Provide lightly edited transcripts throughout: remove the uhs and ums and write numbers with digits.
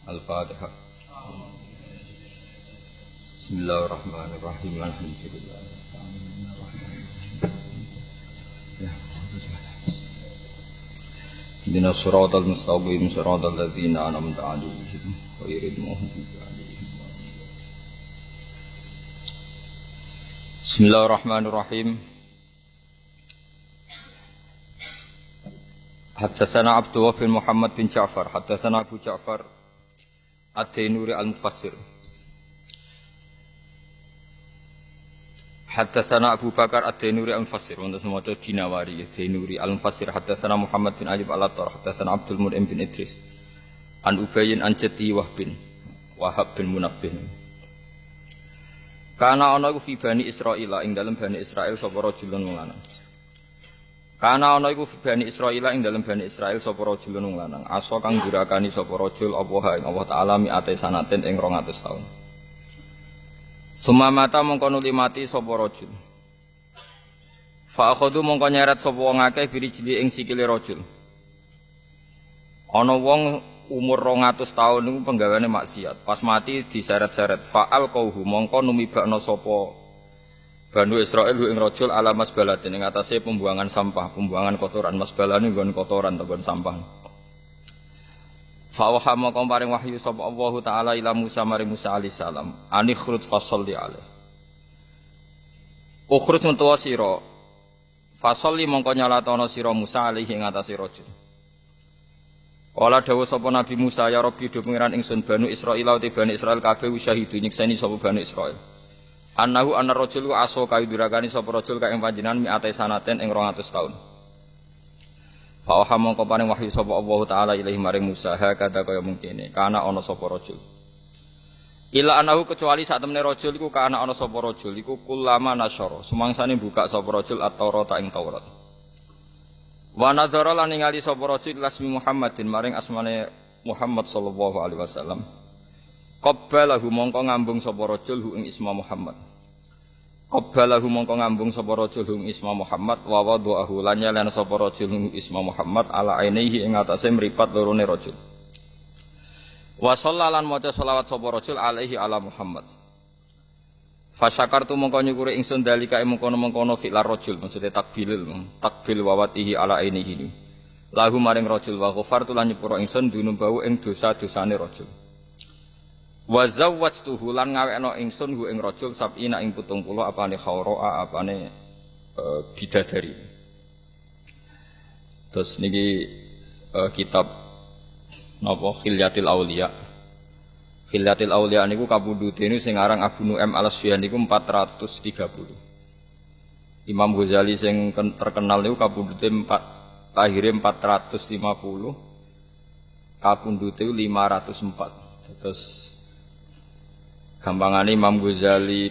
Al-Fatihah. Bismillahirrahmanirrahim. Alhamdulillah. Ihdinas siratal mustaqim, siratal ladzina an'amta 'alaihim ghairil maghdubi 'alaihim. Bismillahirrahmanirrahim. Haddatsana Abdullah bin Muhammad bin Ja'far, haddatsana Abu Ja'far Ad-Dainuri al-Mufassir. Haddatsana Abu Bakar Ad-Dainuri al-Mufassir, wonten semoco Dinawari Dainuri al-Mufassir. Haddatsana Muhammad bin Ali al-Attar, haddatsana Abdul Mun'im bin Idris an Ubayyin an Jati Wahab bin Munabbih. Kana ana iku fi Bani Israil, ing dalem Bani Israil sapa rajulun wong lanang. Kana ana iku fi Bani Israil, ing dalem Bani Israil sapa rajulun wong lanang. Asa kang durakani sapa rajul Allah ing Allah taala mi'ate sanaten ing 200 taun. Sumamata mongko nuli mati sapa rajul. Fa akhadhu mongko nyeret sapa wong akeh birijli ing sikile rajul. Ana wong umur 200 taun niku penggaweane maksiat. Pas mati diseret-seret. Fa'al qauhu mongko numibakna sapa Banu Israil ing rajul ala masbalatin ing atase pembuangan sampah, pembuangan kotoran. Masbalane nggon kotoran utawa sampah. Fa waha mongko paring wahyu sapa Allah taala ila Musa mari Musa alaihi salam. Ani khurut fasolli alaih. Ukhrut mutawa sira. Fasolli mongko nyalatono sira Musa alaihi ing atase rajul. Kala dawuh sapa Nabi Musa ya Rabbi do pengiran ingsun Banu Israil te Bani Israil kabeh syahidu nyikseni sapa Bani Israil. Annahu anar rajul aso kayu durakani sapa rajul ka ing panjenengan mi'ate sanaten ing 200 taun. Fa waha mongko paring wahyu sapa Allah taala ilahi maring Musa hakada kaya mungkine kana ana sapa rajul. Ila anahu kecuali sak temene rajul iku kana ana sapa rajul iku kullama nasyara sumangsane buka sapa rajul at-Taurat ing Taurat. Wa nadzara lan ningali sapa rajul lasmi Muhammadin maring asmane Muhammad sallallahu alaihi wasallam. Qabbalahu mongko ngambung sapa rajul hu ing isma Muhammad. Qabbalahu mongko ngambung sapa rajul hu ing isma Muhammad wa wada'ahu lan nyalen sapa rajul hu isma Muhammad ala ainihi ing atase mripat lorone rajul. Wa shallalan maca selawat sapa rajul alaihi ala Muhammad. Fasyakartu mongko nyukuri ingsun dalika mengkono-mengkono fi'lar rajul maksude takbil wawatihi ala ainihi. Lahu maring rajul wa ghafartu lan nyepuro ingsun dunubau ing dosa-dosane rajul. Wa zawwajtuhu lan ngawekno ingsun hu ing rajul sab'ina ing 70 apane khawra apane bidadari. Terus niki kitab napa Khilyatil Auliya. Khilyatil Auliya niku kabudute niku sing aran Abu Nu'aim Al-Asfiyan niku 430. Imam Ghazali sing terkenal niku kabudute lahire 450, kabudute 504. Terus gampangane Imam Ghazali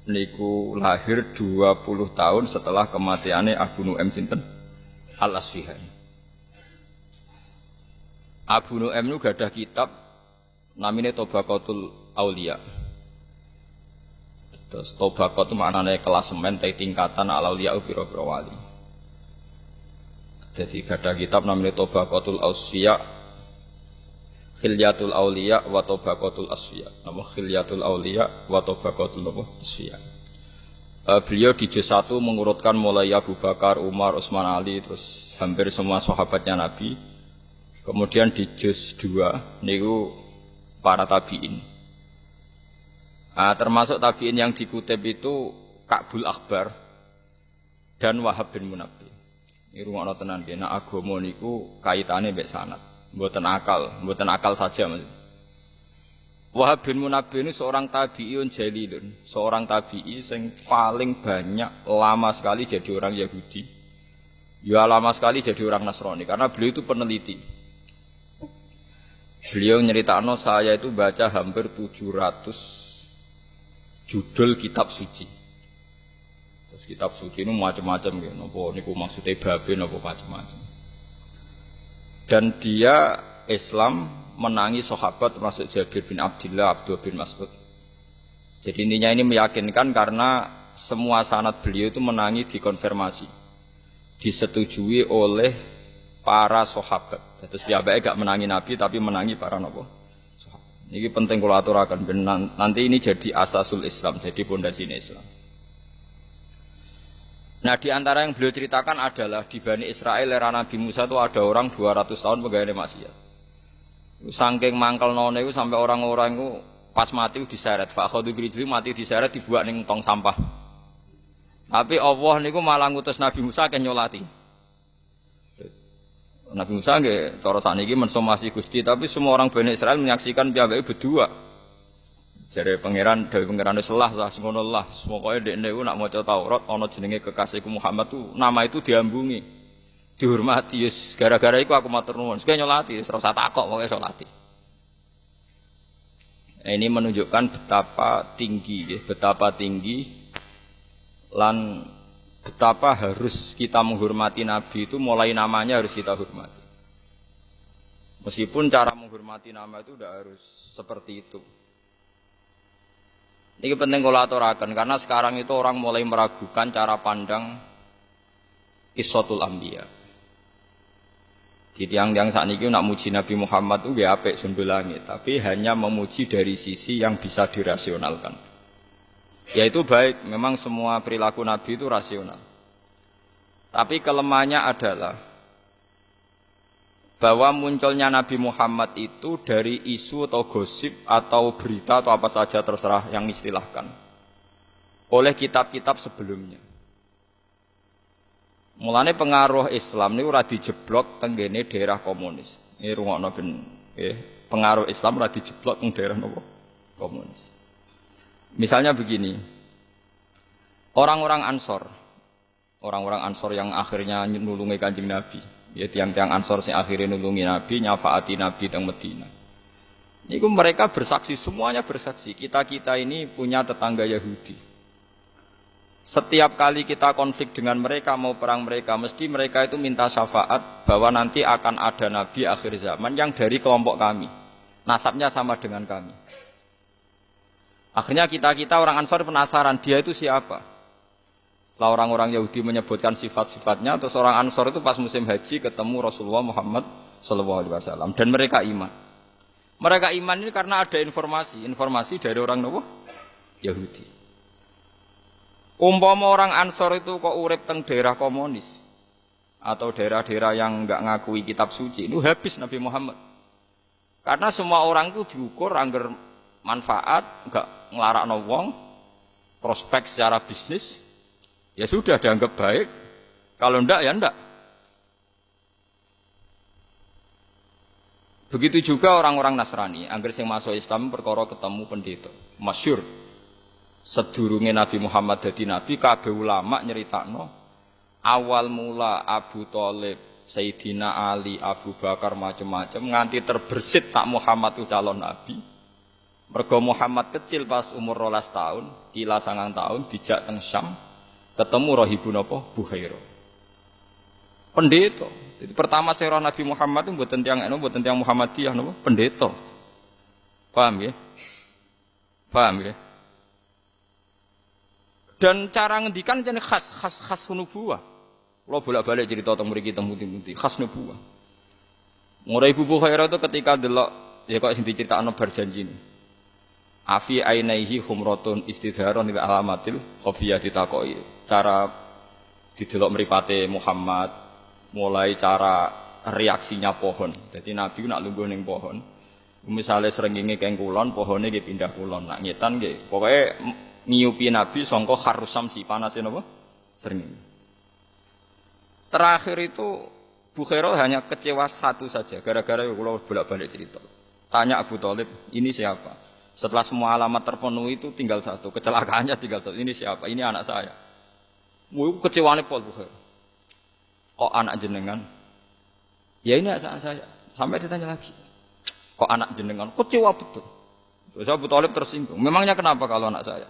niku lahir 20 tahun setelah kematiannya Abu Nu'aim sinten Al-Asfiyan. Abu Nu'aim niku gadah kitab namine Tabaqatul Auliya. Terus Tabaqat itu maknane klasemen tingkatan al-auliya pira-pira wali. Jadi gadah kitab namine Tabaqatul Ausfiya, Khilyatul Auliya wa Tabaqatul Asfiya. Nama Khilyatul Auliya wa Tabaqatul Asfiya. Beliau di juz 1 mengurutkan mulai Abu Bakar, Umar, Utsman, Ali, terus hampir semua sahabatnya Nabi. Kemudian di juz 2 niku para tabi'in. Termasuk tabi'in yang dikutip itu Ka'bul Akhbar dan Wahab bin Munabbih. Ini rungokno tenan nggih, nek agama niku kaitane mbek sanad. Mboten akal saja Mas. Wahab bin Munabbih ini seorang tabi'in jalilun, seorang tabi'i sing paling banyak lama sekali jadi orang Yahudi. Ya lama sekali jadi orang Nasrani karena beliau itu peneliti. Beliau nyeritakno saya itu baca hampir 700 judul kitab suci. Terus kitab suci itu macam-macam gitu. Napa niku maksude babe napa macam-macam. Dan dia Islam menangi sahabat termasuk Jabir bin Abdullah, Abdullah bin Mas'ud. Jadi intinya ini meyakinkan karena semua sanad beliau itu menangi dikonfirmasi. Disetujui oleh para sahabat. Terus piyambake gak menangi Nabi tapi menangi para napa? Ini penting kalau aturakan. Nanti ini jadi asasul Islam, jadi pondasi Islam. Nah di antara yang beliau ceritakan adalah di Bani Israel era Nabi Musa itu ada orang 200 tahun pegawai maksiat. Sangking mangkel none itu sampai orang-orang itu pas mati diseret. Fakhadu birijli mati diseret dibuat ning tong sampah. Tapi Allah niku malah ngutus Nabi Musa ke nyolati. Nabi Musa nggih cara sakniki mensomasi Gusti, tapi semua orang Bani Israel menyaksikan piyambake berdua. Jare pangeran dewe pangeran selah sah ngono lah. Pokoke ndekne ku nak maca Taurat ana jenenge kekasihku Muhammad tu nama itu diambungi. Dihormati yes gara-gara iku aku matur nuwun. Sing nyolati wis ora usah takok pokoke salati. Ini menunjukkan betapa tinggi lan betapa harus kita menghormati Nabi itu mulai namanya harus kita hormati. Meskipun cara menghormati nama itu tidak harus seperti itu. Ini penting kalau aturakan karena sekarang itu orang mulai meragukan cara pandang Qissatul Anbiya. Jadi yang saat ini nak muji Nabi Muhammad itu gak apik sundul langit, tapi hanya memuji dari sisi yang bisa dirasionalkan. Yaitu baik, memang semua perilaku Nabi itu rasional. Tapi kelemahannya adalah bahwa munculnya Nabi Muhammad itu dari isu atau gosip atau berita atau apa saja terserah yang istilahkan oleh kitab-kitab sebelumnya. Mulane pengaruh Islam ini ora dijeblok tenggene daerah komunis. Ini rungokno ben pengaruh Islam ora dijeblok teng daerah nopo komunis. Misalnya begini. Orang-orang Ansor yang akhirnya nulungi Kanjeng Nabi. Ya tiang-tiang Ansor sing akhirnya nulungi Nabi, nyafaati Nabi teng Madinah. Niku mereka bersaksi, semuanya bersaksi. Kita ini punya tetangga Yahudi. Setiap kali kita konflik dengan mereka, mau perang mereka, mesti mereka itu minta syafaat bahwa nanti akan ada Nabi akhir zaman yang dari kelompok kami. Nasabnya sama dengan kami. Akhirnya kita orang Ansor penasaran, dia itu siapa? Setelah orang-orang Yahudi menyebutkan sifat-sifatnya, terus orang Ansor itu pas musim haji ketemu Rasulullah Muhammad SAW dan mereka iman. Mereka iman ini karena ada informasi dari orang Yahudi. Umpama orang Ansor itu kok urip teng daerah komunis atau daerah-daerah yang enggak ngakui kitab suci, itu habis Nabi Muhammad. Karena semua orang itu diukur angger manfaat, enggak nglarakno wong, prospek secara bisnis. Ya sudah dianggap baik. Kalau enggak ya enggak. Begitu juga orang-orang Nasrani, angger sing masuk Islam perkara ketemu pendeta. Masyhur. Sedurunge Nabi Muhammad dadi nabi, kabeh ulama nyeritakno awal mula Abu Thalib, Sayyidina Ali, Abu Bakar macam-macam nganti terbersit tak Muhammad itu calon nabi. Mergo Muhammad kecil pas umur 12 tahun, kila 9 tahun dijak teng Syam. Ketemu rahibun apa? Bukhaira. Pendeta. Jadi pertama saya Nabi Muhammad itu mboten tiyang Muhammadiyah napa? Pendeta. Paham ya? Paham ya? Dan cara ngendikan jenenge khas nubuwah. Kula bolak-balik cerita teng mriki teng pundi-pundi, khas nubuwah. Mulai Ibu Bukhaira itu ketika delok ya kok sing diceritakno bar janjine. Afi ainaihi humratun istidharon ila alamatil khafiyah ditakoki. Cara didelok mripate Muhammad, mulai cara reaksinya pohon. Jadi Nabi nak lungguh ning pohon. Misale srengenge keng kulon, pohone nggih pindah kulon. Nak ngetan nggih pokoke ngiyupi Nabi sangka kharusam si panase napa? Srengenge. Terakhir itu Bukhaira hanya kecewa satu saja gara-gara kula bolak-balik cerita. Tanya Abu Thalib, ini siapa? Setelah semua alamat terpenuhi itu tinggal satu, kecelakaannya tinggal satu. Ini siapa? Ini anak saya. Mau kecewane Paul Bukhaira. Kok anak jenengan? Ya ini anak saya. Sampai ditanya lagi. Kok anak jenengan? Kecewa betul. Terus Abu Thalib tersinggung. Memangnya kenapa kalau anak saya?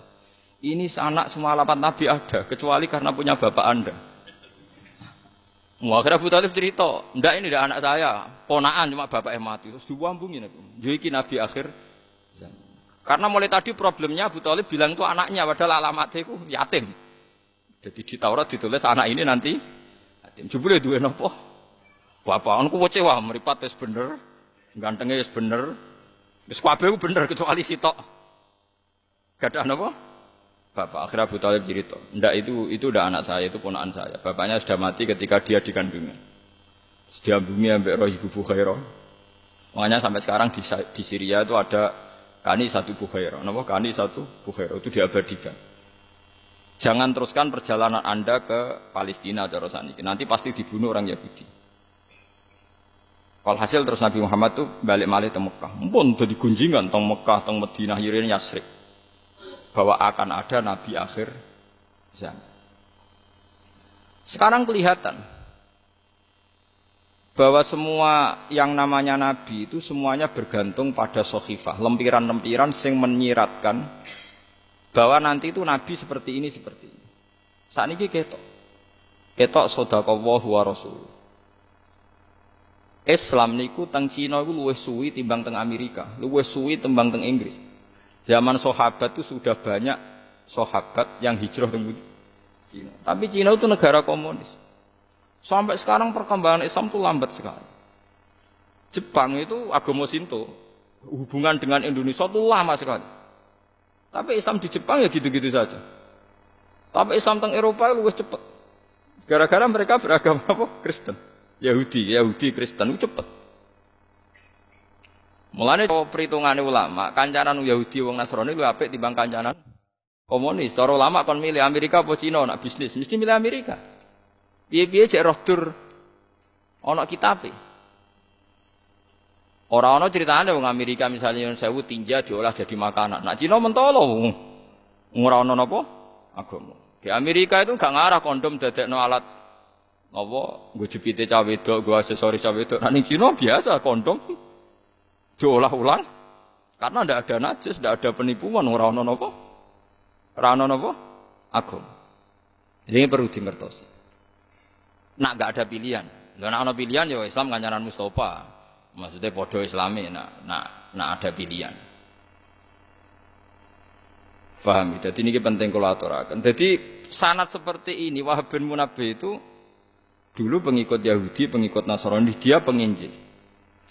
Ini anak semua alamat Nabi ada, kecuali karena punya bapak Anda. Akhirnya Abu Thalib cerita, enggak ini enggak anak saya, ponaan cuma bapak yang mati. Terus diwambungi Nabi. Jadi Nabi akhir zaman. Karena mulai tadi problemnya Abu Thalib bilang itu anaknya, padahal alamatnya itu yatim. Jadi di Taurat ditulis anak ini nanti yatim. Jebule duwe napa? Bapak anku kecewa, mripat wis bener, gantenge wis bener. Wis kabeh bener kecuali sitok. Gadah napa? Bapak akhirnya Abu Thalib cerita, ndak itu udah anak saya, itu ponakan saya. Bapaknya sudah mati ketika dia di kandungan. Dia bumi ambek roh ibu Bukhairah. Makanya sampai sekarang di Syria itu ada kani satu Bukhairah. Napa kani satu Bukhairah itu diabadikan. Jangan teruskan perjalanan Anda ke Palestina atau Rosani. Nanti pasti dibunuh orang Yahudi. Walhasil terus Nabi Muhammad tuh balik malih ke Mekah. Mumpun jadi gunjingan teng Mekah, teng Madinah, Yirin Yasrib. Bahwa akan ada Nabi akhir zaman. Sekarang kelihatan bahwa semua yang namanya Nabi itu semuanya bergantung pada sohifah, lempiran-lempiran yang menyiratkan bahwa nanti itu Nabi seperti ini, seperti ini. Saat ini ketok shadaqallahu wa rasul. Islam niku teng Cina iku luwih suwi timbang teng Amerika, luwih suwi timbang teng Inggris. Zaman sahabat itu sudah banyak sahabat yang hijrah ke Cina. Tapi Cina itu negara komunis. Sampai sekarang perkembangan Islam itu lambat sekali. Jepang itu agama Shinto. Hubungan dengan Indonesia itu lama sekali. Tapi Islam di Jepang ya gitu-gitu saja. Tapi Islam teng Eropa itu lebih cepat. Gara-gara mereka beragama apa? Kristen. Yahudi Kristen itu cepat. Mulane perhitungane ulama, kancanan Yahudi wong Nasrani luwih apik timbang kancanan komunis. Cara ulama kon milih Amerika apa Cina nak bisnis, mesti milih Amerika. Piye-piye cek roh dur ana kitabe. Ora ana critane wong Amerika misalnya sewu tinja diolah jadi makanan. Nak Cina mentolo wong ora ana napa agama. Di Amerika itu gak ngarah kondom dadekno alat apa nggo jepite cah wedok, nggo aksesoris cah wedok. Nak ning Cina biasa kondom diolah ulang karena tidak ada najis, tidak ada penipuan, ora ono napa? Ora ono napa? Agama. Ini perlu dimengertosi. Nak enggak ada pilihan. Lha nek ana pilihan ya Islam kancanan Mustafa. Maksudnya padha Islami nak ada pilihan. Faham? Jadi ini penting kula aturaken. Jadi sanad seperti ini Wahab bin Munabbih itu dulu pengikut Yahudi, pengikut Nasrani, dia penginjil.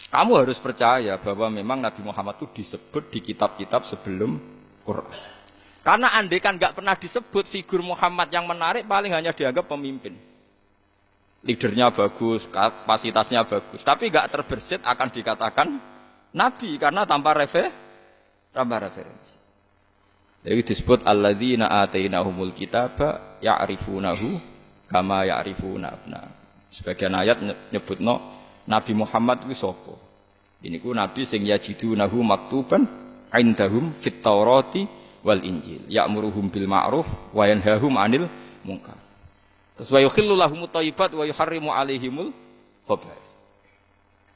Kamu harus percaya bahwa memang Nabi Muhammad itu disebut di kitab-kitab sebelum Quran. Karena andai kan nggak pernah disebut figur Muhammad yang menarik, paling hanya dianggap pemimpin. Leadernya bagus, kapasitasnya bagus, tapi nggak terbersit akan dikatakan Nabi karena tanpa referensi. Jadi disebut alladzina atainahumul kitaba ya'rifunahu kama ya'rifuna abna. Sebagian ayat nyebutno Nabi Muhammad itu sapa? Ini ku Nabi sing yajidunahu maktuban indahum fit Taurati wal Injil. Ya'muruhum bil ma'ruf wa yanhahum 'anil munkar. Terus wa yukhillu lahumut thayyibat wa yuharrimu 'alaihimul khaba'ith.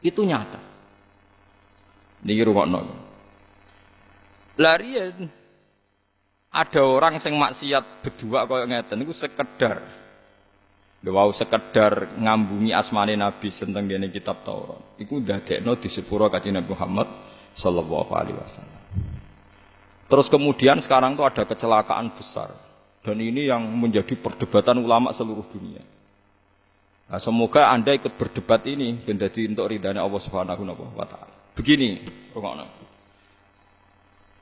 Itu nyata. Niki rungokno. Larian ada orang sing maksiat berdua kaya ngeten niku sekedar sekedar ngambungi asmane Nabi tentang dene kitab Taurat. Iku ndadekno di sepuro kanjeng Nabi Muhammad sallallahu alaihi wasallam. Terus kemudian sekarang tuh ada kecelakaan besar dan ini yang menjadi perdebatan ulama seluruh dunia. Nah, semoga Anda ikut berdebat ini ben dadi entuk ridane Allah Subhanahu wa taala. Begini, rungokno.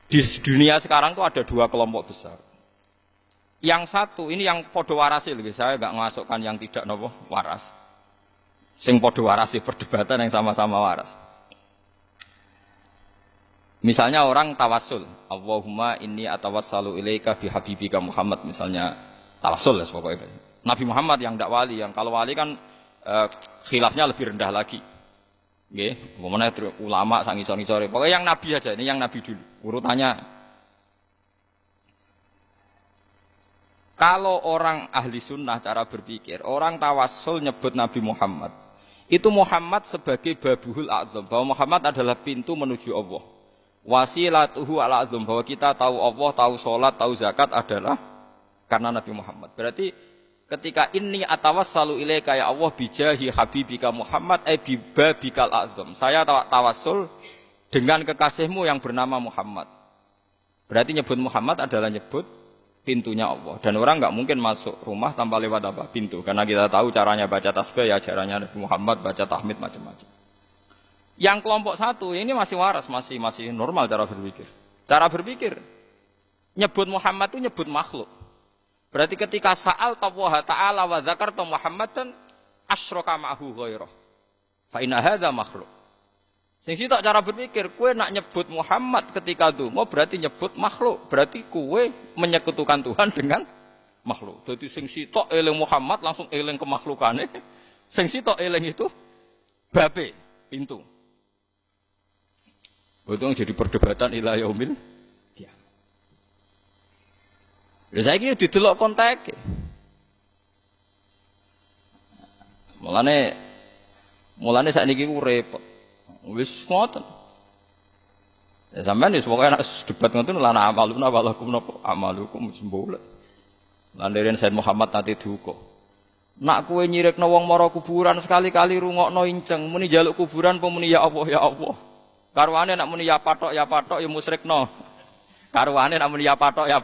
Di dunia sekarang tuh ada dua kelompok besar. Yang satu, ini yang podo warasi, saya enggak memasukkan yang tidak nopo waras. Sing podo warasi, perdebatan yang sama-sama waras. Misalnya orang tawassul, Allahumma inni atawassalu ilaika bi habibika Muhammad, misalnya tawassul ya pokoknya. Nabi Muhammad yang tidak wali, yang kalau wali kan khilafnya lebih rendah lagi. Nggih, umpamane ulama sang isor-isore. Pokoknya yang nabi aja, ini yang nabi dulu. Urutannya kalau orang ahli sunnah cara berpikir, orang tawassul nyebut Nabi Muhammad. Itu Muhammad sebagai babuhul a'zam, bahwa Muhammad adalah pintu menuju Allah. Wasilatuhu ala a'zam, bahwa kita tahu Allah, tahu sholat, tahu zakat adalah karena Nabi Muhammad. Berarti ketika ini atawassalu ilaika ya Allah bijahi habibika Muhammad bibabikal a'zam. Saya tawassul dengan kekasihmu yang bernama Muhammad. Berarti nyebut Muhammad adalah nyebut pintunya Allah. Dan orang enggak mungkin masuk rumah tanpa lewat apa? Pintu. Karena kita tahu caranya baca tasbih ya caranya Nabi Muhammad, baca tahmid macam-macam. Yang kelompok satu ini masih waras, masih normal cara berpikir. Cara berpikir nyebut Muhammad itu nyebut makhluk. Berarti ketika sa'al Allah Ta'ala wa dzakarta Muhammadan asyraka ma'hu ghairah. Fa inna hadza makhluk. Sing sitok cara berpikir, kowe nak nyebut Muhammad ketika donga berarti nyebut makhluk. Berarti kowe menyekutukan Tuhan dengan makhluk. Dadi sing sitok eling Muhammad langsung eling kemakhlukane. Sing sitok eling itu babe, pintu. Betul jadi perdebatan ila yaumil qiyamah. Lha saiki didelok konteke. Mulane sakniki ku repot. Wis ngoten. Ya sampean wis pokoke nek debat ngoten lan amaluna walakum napa amalukum semboleh. Lan deren Said Muhammad nate duka. Nak kowe nyirikno wong mara kuburan sekali-kali rungokno inceng, muni njaluk kuburan apa muni ya Allah ya Allah. Karwane nak muni ya patok ya musyrikno. Karwane nak muni ya patok ya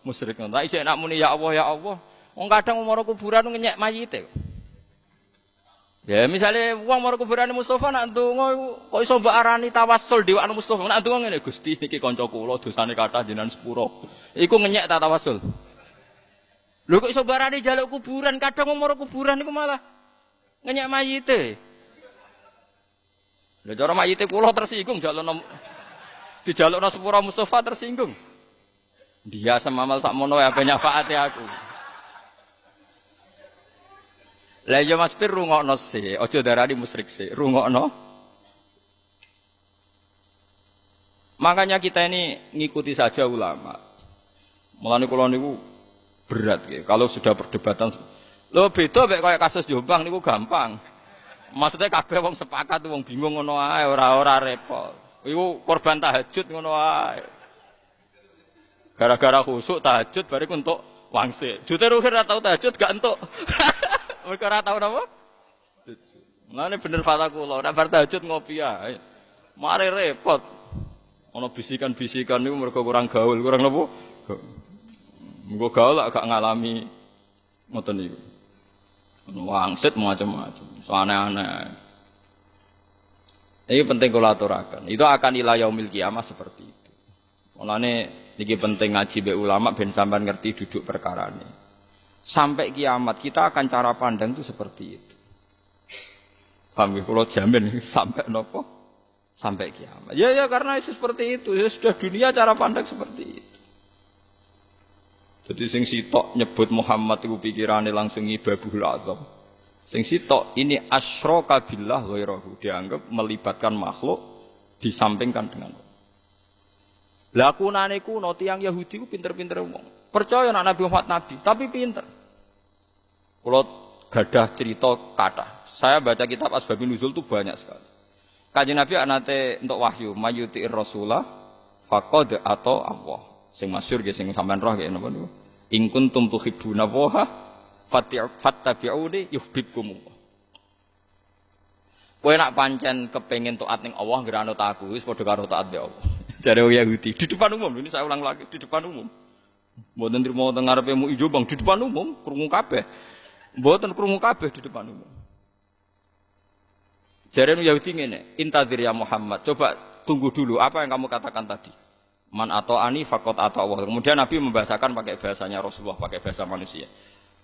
musyrikno. Lah ijek nak muni ya Allah. Wong kadang mara kuburan ngenyek mayite. Ya misalnya wong mara kuburane Mustofa nak ndonga kok iso mbok arani tawassul dewakno Mustofa. Nak ndonga ngene Gusti niki kanca kula dosane kathah jenengan sepuro. Iku ngenyek ta tawassul. Lho kok iso mbok arani njaluk kuburan kadang wong mara kuburan niku malah ngenyek mayite. Lha cara mayite kula tersinggung dijalukno sepuro Mustofa tersinggung. Dia semamal sakmono ape nyafaati aku. Lah ya Mas Pir rungokno sih, aja darani musyrik sih, rungokno. Makanya kita ini ngikuti saja ulama. Mulane kula niku berat nggih. Kalau sudah perdebatan lho beda mek kaya kasus Jombang niku gampang. Maksudnya kabeh wong sepakat wong bingung ngono ae ora repot. Iku korban tahajud ngono ae. Gara-gara khusuk tahajud bariku entuk wangsit. Jute ruhir ora tau tahajud gak entuk. Mereka ora tau napa? Mulane bener fata kula, nek bar tahajud ngopi ae. Mare repot. Ana bisikan-bisikan niku mergo kurang gaul, kurang napa? Mugo gaul gak ngalami ngoten niku. Wangsit macam-macam, aneh-aneh. Ini penting kula aturaken. Itu akan ila yaumil qiyamah seperti itu. Mulane niki penting ngaji be ulama ben sampean ngerti duduk perkarane. Sampai kiamat kita akan cara pandang itu seperti itu. Paham ya? Kalau jamin sampai nopo? Sampai kiamat. Ya karena seperti itu. Ya sudah dunia cara pandang seperti itu. Jadi sing sitok nyebut Muhammad itu pikirannya langsung ibabul azam. Sing sitok ini asyraka billah ghairahu. Dianggap melibatkan makhluk disampingkan dengan Allah. Lakunane kuno tiyang Yahudi ku pinter-pinter wong. Percaya nak Nabi Muhammad nabi, tapi pinter. Kalau gadah cerita kata, saya baca kitab Asbabun Nuzul itu banyak sekali. Kanjeng Nabi anate untuk wahyu, mayuti'ir rasulah faqad atau Allah. Sing masyhur nggih sing sampean roh nggih napa niku. In kuntum tuhibbuna Allaha fattabi'uni yuhibbukumullah. Kowe nak pancen kepengin taat ning Allah ngeranut aku wis padha karo taat be Allah. Jare Yahudi di depan umum, ini saya ulang lagi di depan umum. Mboten trimo teng ngarepe mu ijo bang di depan umum, krungu kabeh. Mboten krungu kabeh di depan umum. Jare Yahudi ngene, "Intadzir ya Muhammad, coba tunggu dulu apa yang kamu katakan tadi." Man atau ani faqat atau Allah. Kemudian Nabi membahasakan pakai bahasanya Rasulullah, pakai bahasa manusia.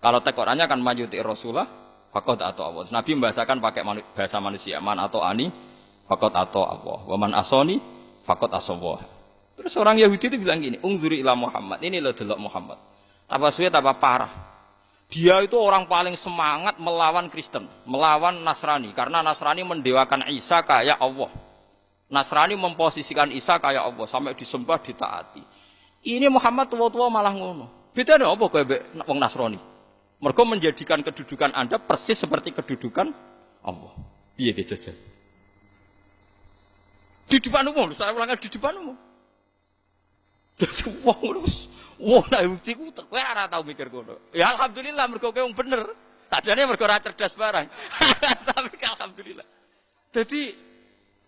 Kalau tekorannya kan mayuti Rasulullah faqat atau Allah. Nabi membahasakan pakai bahasa manusia. Man atau ani faqat atau Allah. Wa man asoni faqat asallah. Terus orang Yahudi itu bilang gini, "Ungzuri ila Muhammad." Ini lo delok Muhammad. Tambah suwe tambah parah. Dia itu orang paling semangat melawan Kristen, melawan Nasrani karena Nasrani mendewakan Isa kayak Allah. Nasrani memposisikan Isa kayak Allah sampai disembah ditaati. Ini Muhammad tua-tua malah ngono. Bedane apa kowe mbek wong Nasrani? Mergo menjadikan kedudukan Anda persis seperti kedudukan Allah. Piye jajal? Di depan umum, saya ulangi di depan umum. Wong nek bukti ku kowe ora tau mikir ngono. Ya alhamdulillah mergo kowe wong bener. Sajane mergo ora cerdas barang. Tapi alhamdulillah. Dadi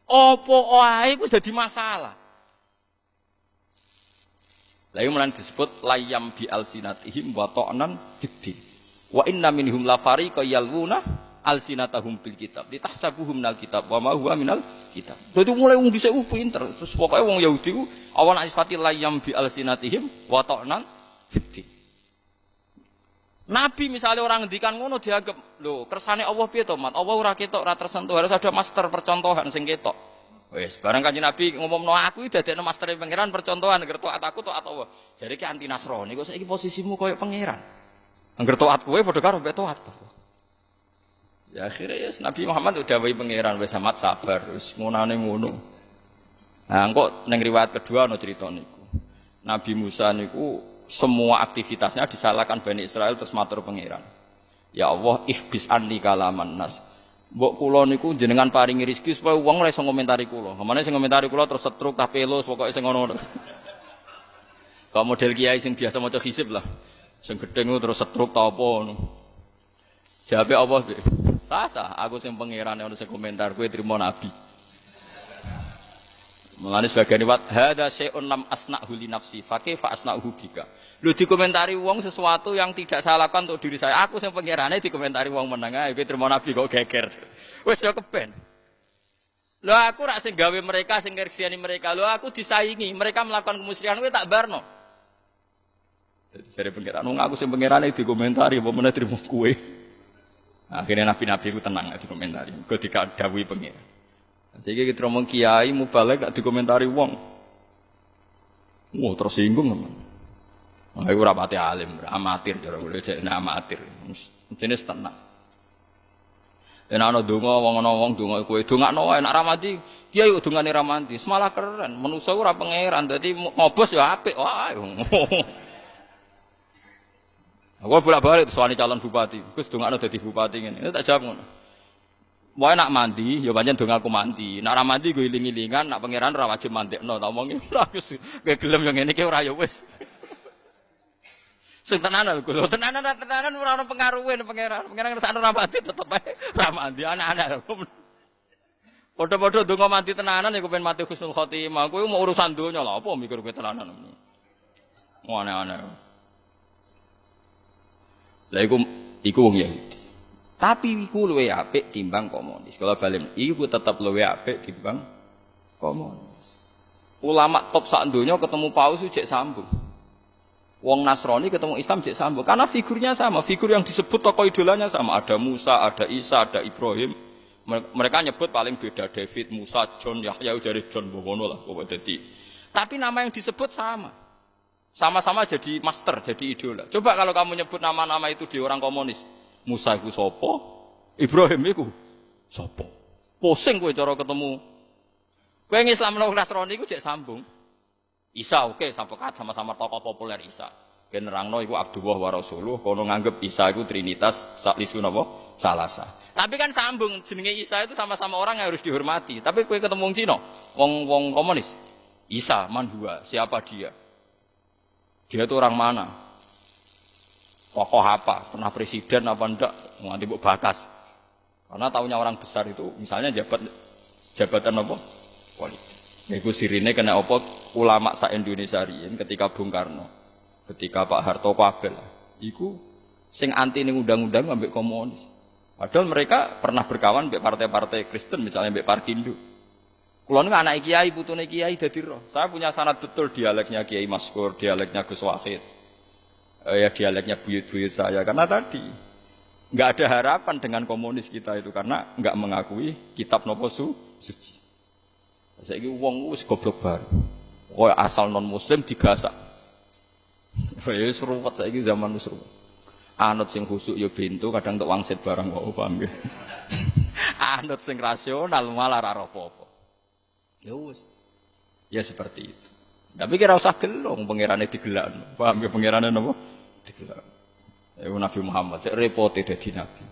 apa wae ku dadi masalah. Lalu mulai disebut layam bi alsinatihim wa ta'nan fiddin. Wa inna minhum la fariqa yalwuna alsinatahum bil kitab litahsabuhum minal kitab wa ma huwa minal kitab. Dadi mulai wong dhisik pinter. Terus pokoke wong Yahudi ku awan isfati layam bi alsinatihim wa ta'nan fiddin. Nabi misalnya orang ngendikan ngono dianggap lho kersane Allah piye to, Mat? Allah ora ketok ora tersentuh, harus ada master percontohan sing ketok. Wes, barang Kanjeng Nabi ngomongno aku dadekno mastere pangeran percontohan agar taat aku taat Allah. Jadi ki anti Nasrani kok saiki posisimu koyo pangeran. Angger taat kowe padha karo mek taat. Ya akhirnya yes, Nabi Muhammad udah wae pangeran wis amat sabar wis ngonane ngono. Nah, kok ning riwayat kedua ana crita niku. Nabi Musa niku semua aktivitasnya disalahkan Bani Israel terus matur pangeran. Ya Allah, ihbis anni kalaman nas. Mbok kula niku jenengan paringi rezeki supaya wong ora iso ngomentari kula. Hamane sing ngomentari kula terus setruk tak pelus pokoke sing ngono. Kok model kiai sing biasa maca hisib lah. Sing gedeng terus setruk ta apa ngono. Jawabe Allah, sasa aku sing pangeran ono sing komentar kowe trimo nabi. Mulane sebagian riwayat hadza syai'un lam asna'hu li nafsi fa kaifa asna'hu bika. Lho dikomentari wong sesuatu yang tidak saya lakukan untuk diri saya. Aku sing pangerane dikomentari wong meneng ae kowe trimo nabi kok geger. Wis yo keben. Lho aku rak sing gawe mereka sing ngersiani mereka. Lho aku disaingi, mereka melakukan kemusyrikan kowe tak barno. Dadi jare pangeran wong aku sing pangerane dikomentari apa meneh trimo kowe. Akhirnya nabi-nabi ku tenang dikomentari. Kok dikadhawuhi pangeran. Saiki kita ngomong kiai mubalek gak dikomentari wong. Wah tersinggung teman. Aku ora pati alim, amatir cara kula jekne amatir. Mestine tenang. Yen ana donga wong ana wong donga kowe dongakno wae nek ra mati, kiai kok dongane ra mati. Semalah keren, manusa ora pangeran dadi ngobos ya apik wae. Aku bolak-balik soal calon bupati. Gus dongakno dadi bupati ngene. Tak jawab ngono. Wae nak mandi, ya pancen dong aku mandi. Nak ra mandi go iling-ilingan, nak pangeran ora wajib mandekno. Tak omongi ora Gus. Kowe gelem yo ngene iki ora ya wis. Sing tenanan Gus. Tenanan ora ono pengaruhe pangeran. Pangeran sak ora mandi tetep ae ra mandi anak-anak. Padha-padha donga mandi tenanan iku pengen mati husnul khotimah. Kowe mau urusan donya lha apa mikir kowe tenanan. Aneh-aneh. Lah iku wong Yahudi. Tapi iku luwih apik timbang komunis. Kalau balen iku tetep luwih apik timbang komunis. Ulama top sak donya ketemu Paus cek sambung. Wong Nasrani ketemu Islam cek sambung karena figurnya sama, figur yang disebut tokoh idolanya sama. Ada Musa, ada Isa, ada Ibrahim. Mereka nyebut paling beda David, Musa, John, Yahya dari John Bowono lah pokoknya dadi. Tapi nama yang disebut sama. Sama-sama jadi master, jadi idola. Coba kalau kamu nyebut nama-nama itu di orang komunis. Musa iku sapa? Ibrahim iku sapa? Pusing kowe cara ketemu. Kowe Islam lan Nasrani iku cek sambung. Isa oke, sama-sama tokoh populer Isa. Ben nerangno iku Abdullah wa Rasuluh, kono nganggep Isa iku Trinitas saklisu napa? Salasa. Tapi kan sambung jenenge Isa itu sama-sama orang yang harus dihormati. Tapi kowe ketemu wong Cina, wong komunis. Isa man huwa, siapa dia? Dia itu orang mana? Tokoh apa? Pernah presiden apa enggak? Nganti mbok bakas. Karena taunya orang besar itu, misalnya jabatan apa? Politik. Iku sirine kena apa? Ulama sak Indonesia riyen ketika Bung Karno, ketika Pak Harto kabel. Iku sing anti ning undang-undang ambek komunis. Padahal mereka pernah berkawan ambek partai-partai Kristen, misalnya ambek Parkindo. Kula niku anak kiai, putune kiai dadi roh. Saya punya sanad betul dialeknya Kiai Maskur, dialeknya Gus Wahid. Ya dialeknya buyut-buyut saya karena tadi enggak ada harapan dengan komunis kita itu karena enggak mengakui kitab nopo suci. Saiki wong wis goblok bar. Koyo asal non muslim digasak. Ya seruwet saiki zaman wis seruwet. Anut sing khusuk ya bento kadang tok wangsit barang kok paham ya. Anut sing rasional malah ora apa-apa. Ya wis. Ya seperti itu. Tapi kira usah gelong pangerane digelakno. Paham ya pangerane napa? Digelak. Ya Nabi Muhammad cek repote dadi nabi.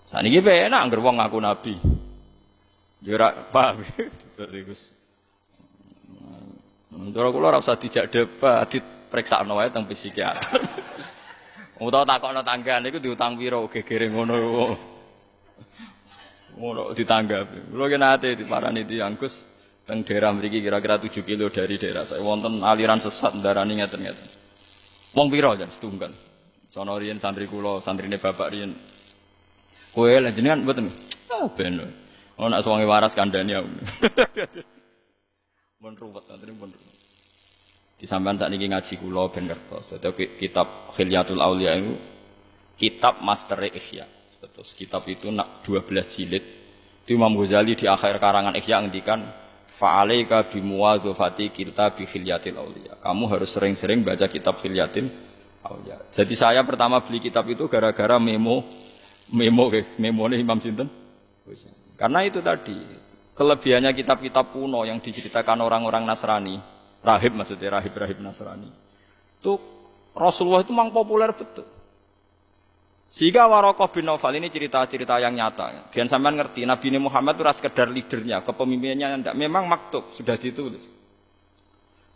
Saniki penak anggere wong ngaku nabi. Ya ora paham. Terus. Ndoro kula ora usah dijak debat, dipreksakno wae teng psikiater. Utawa takokno tanggane iku diutang pira gegere ngono. Ngono ditanggapi. Kula ki nate diparani tiyang Gus teng daerah mriki kira-kira 7 kilo dari daerah saya wonten aliran sesat ndarani ngeten-ngeten. Wong pira jan setunggal. Sono riyen santri kula, santrine bapak riyen. Kowe lha jenengan mboten. Ben. Ana suwange waras kandhane aku. Mun ruwet nanti pun. Di sampean sakniki ngaji kula ben ngertos. Dadi kitab Khilyatul Auliya itu kitab master Ihya. Terus kitab itu 12 jilid. Itu Imam Ghazali di akhir karangan Ihya ngendikan fa'alaika bimuwadzafati kitab Khilyatil Auliya. Kamu harus sering-sering baca kitab Khilyatil Auliya. Jadi saya pertama beli kitab itu gara-gara memone Imam sinten? Karena itu tadi kelebihannya kitab-kitab kuno yang diceritakan orang-orang Nasrani, rahib maksudnya rahib-rahib Nasrani. Itu Rasulullah itu memang populer betul. Sehingga Waraqah bin Naufal ini cerita-cerita yang nyata. Biar sampean ngerti, Nabi Muhammad itu sekedar leadernya, kepemimpinannya enggak. Memang maktub sudah ditulis.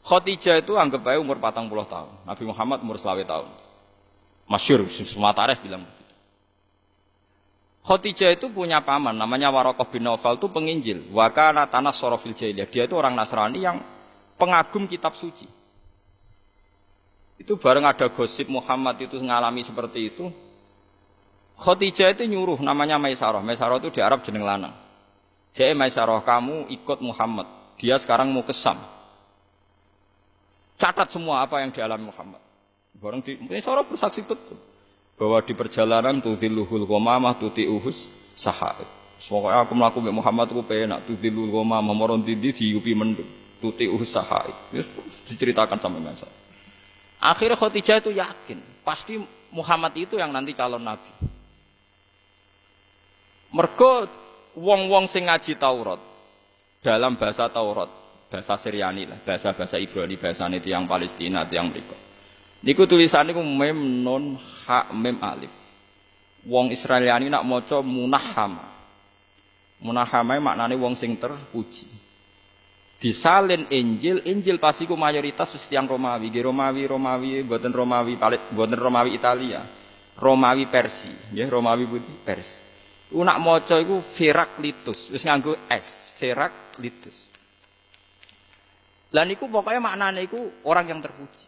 Khadijah itu anggap aja umur 40 tahun. Nabi Muhammad umur 20 tahun. Masyhur, semua tarikh bilang begitu. Khadijah itu punya paman, namanya Waraqah bin Naufal itu penginjil. Wa kana tanassara fil jahiliyah. Dia itu orang Nasrani yang pengagum kitab suci. Itu bareng ada gosip Muhammad itu ngalami seperti itu. Khadijah itu nyuruh namanya Maisarah. Maisarah itu di Arab jeneng lanang. Jadi Maisarah, kamu ikut Muhammad. Dia sekarang mau ke Syam. Catat semua apa yang dialami Muhammad. Bareng di Maisarah bersaksi betul bahwa di perjalanan tudhilluhul ghamamah tuti'uhus sahaib. Pokoknya aku mlaku mbek Muhammad ku penak tudhillul ghamamah moron dindi diupi mendung tuti'uhus sahaib. Wis diceritakan sama Maisarah. Akhirnya Khadijah itu yakin pasti Muhammad itu yang nanti calon nabi. Mergo wong-wong sing ngaji Taurat dalam bahasa Taurat, bahasa Syriani lah, bahasa Ibrani, bahasane tiyang Palestina, tiyang mriku. Niku tulisane ku mem nun ha mem alif. Wong Israeliani nak maca munahhama. Munahhama maknane wong sing terpuji. Disalin Injil pasti ku mayoritas wis tiyang Romawi, Romawi mboten Romawi Italia. Romawi Persia, nggih Romawi putih Persia. Nak maca iku Heraklitus, wis nganggo S, Heraklitus. Lah niku pokoknya maknane iku orang yang terpuji.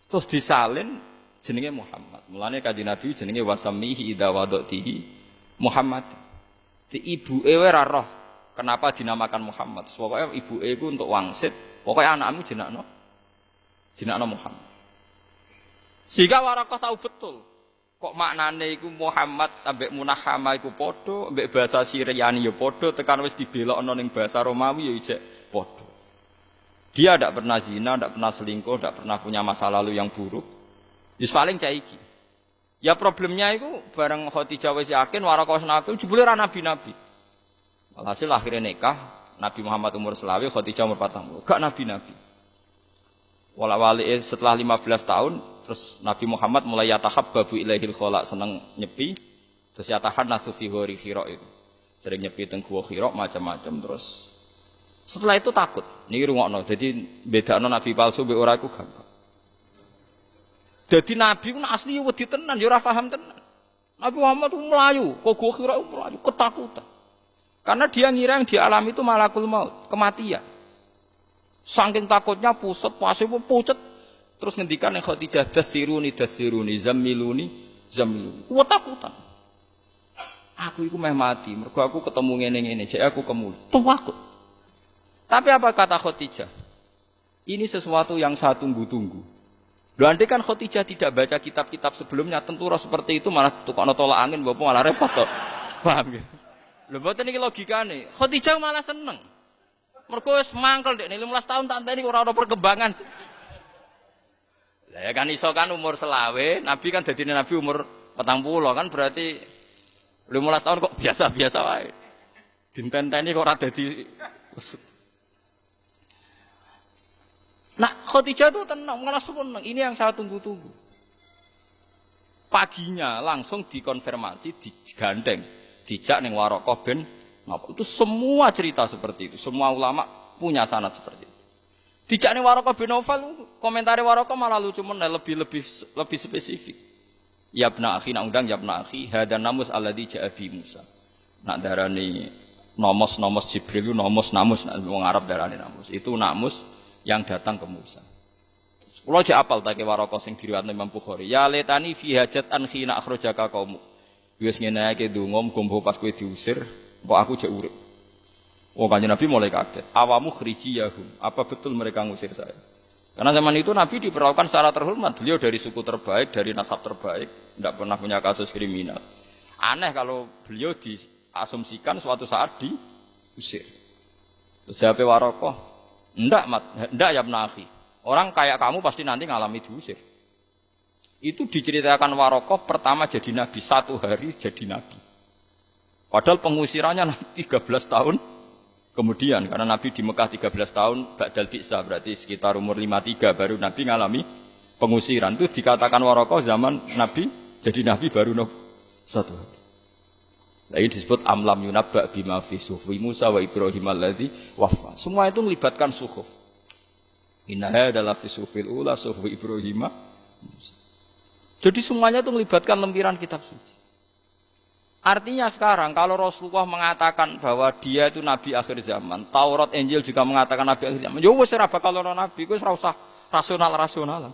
Terus disalin jenenge Muhammad. Mulane Kanjeng Nabi jenenge wasamihi idza wadatihi Muhammad. Di ibuke ora roh kenapa dinamakan Muhammad. Pokoknya ibuke iku untuk wangsit, pokoknya anakmu jenakno Muhammad. Sehingga Waraqah tahu betul kok maknane iku Muhammad ambek munahhama iku padha, ambek bahasa Syriani ya padha, tekan wis dibelokno ning bahasa Romawi ya ijek padha. Dia tidak pernah zina, tidak pernah selingkuh, tidak pernah punya masa lalu yang buruk. Wis paling caiki. Ya problemnya itu bareng Khadijah wis yakin Waraqah nabi jebule ra nabi-nabi. Alhasil akhirnya nikah, Nabi Muhammad umur 20, Khadijah umur 40. Gak nabi-nabi. Wala-wali setelah 15 tahun terus Nabi Muhammad mulai yatahabbabu ilaihil khala, seneng nyepi, terus yatahannasu fi ghori Hira itu. Sering nyepi teng gua Hira macam-macam terus. Setelah itu takut. Niki rungokno. Jadi bedakno nabi palsu mbek ora iku gampang. Dadi nabi ku asli wedi tenan, ya ora paham tenan. Nabi Muhammad itu melayu, kok gua Hira melayu ketakutan. Karena dia ngira yang dialami itu malakul maut, kematian. Saking takutnya pusat, pasti pucet. Terus ngendikan yang Khadijah dasiruni zammiluni. Ketakutan. Aku iku meh mati, mergo aku ketemu ngene-ngene, jek aku kemul. Takut. Tapi apa kata Khadijah? Ini sesuatu yang saya tunggu-tunggu. Lho andai kan Khadijah tidak baca kitab-kitab sebelumnya, tentu roh seperti itu malah tukokno tolak angin, bapak malah repot kok. Paham ya? Lho mboten iki logikane. Khadijah malah seneng. Mergo wis mangkel dekne 15 tahun tak enteni ora ana perkembangan. Lah ya kan iso kan umur selawe, Nabi kan dadine Nabi umur 40 kan berarti 15 tahun kok biasa-biasa wae. Dintenteni kok ora dadi. Nah, Khadijah itu tenang, malah seneng. Ini yang saya tunggu-tunggu. Paginya langsung dikonfirmasi, digandeng, dijak ning Waraqah bin Naufal. Itu semua cerita seperti itu. Semua ulama punya sanad seperti itu. Dijak ning Waraqah bin Naufal, komentari Waraqah malah lucu meneh, lebih spesifik. Ya ibna akhi, nak undang ya ibna akhi, hadan namus alladzi ja'a bi Musa. Nak darani nomos Jibril, namus wong Arab darani namus. Itu namus yang datang ke Musa. Kula jek apal ta ke Waraqah sing diriwayatno Imam Bukhari. Ya letani fi hajat an khina akhrajaka qaumuk. Wis ngene iki donga muga pas kowe diusir, kok aku jek urip. Oh Kanjeng Nabi mulai kaget. Awamu khrijiyahum. Apa betul mereka ngusir saya? Karena zaman itu Nabi diperlakukan secara terhormat. Beliau dari suku terbaik, dari nasab terbaik, tidak pernah punya kasus kriminal. Aneh kalau beliau diasumsikan suatu saat diusir. Terus jawab Warokoh, enggak ya Ibn orang kayak kamu pasti nanti ngalami diusir. Itu diceritakan Warokoh pertama jadi Nabi, 1 hari jadi Nabi. Padahal pengusirannya 13 tahun kemudian, karena Nabi di Mekah 13 tahun, Ba'dal Bi'sah, berarti sekitar umur 53 baru Nabi ngalami pengusiran. Itu dikatakan Warokoh zaman Nabi, jadi Nabi baru 1 hari. Ini disebut amlam yunabba bima fi suhfi Musa wa Ibrahim alladzi waffa. Semua itu melibatkan suhuf. Innaha adalah fi suhfil ula suhfi Ibrahim Musa. Jadi semuanya itu melibatkan lempiran kitab suci. Artinya sekarang kalau Rasulullah mengatakan bahwa dia itu Nabi akhir zaman, Taurat Injil juga mengatakan Nabi akhir zaman. Ya wis ora bakal ana nabi, wis ora usah rasional-rasional.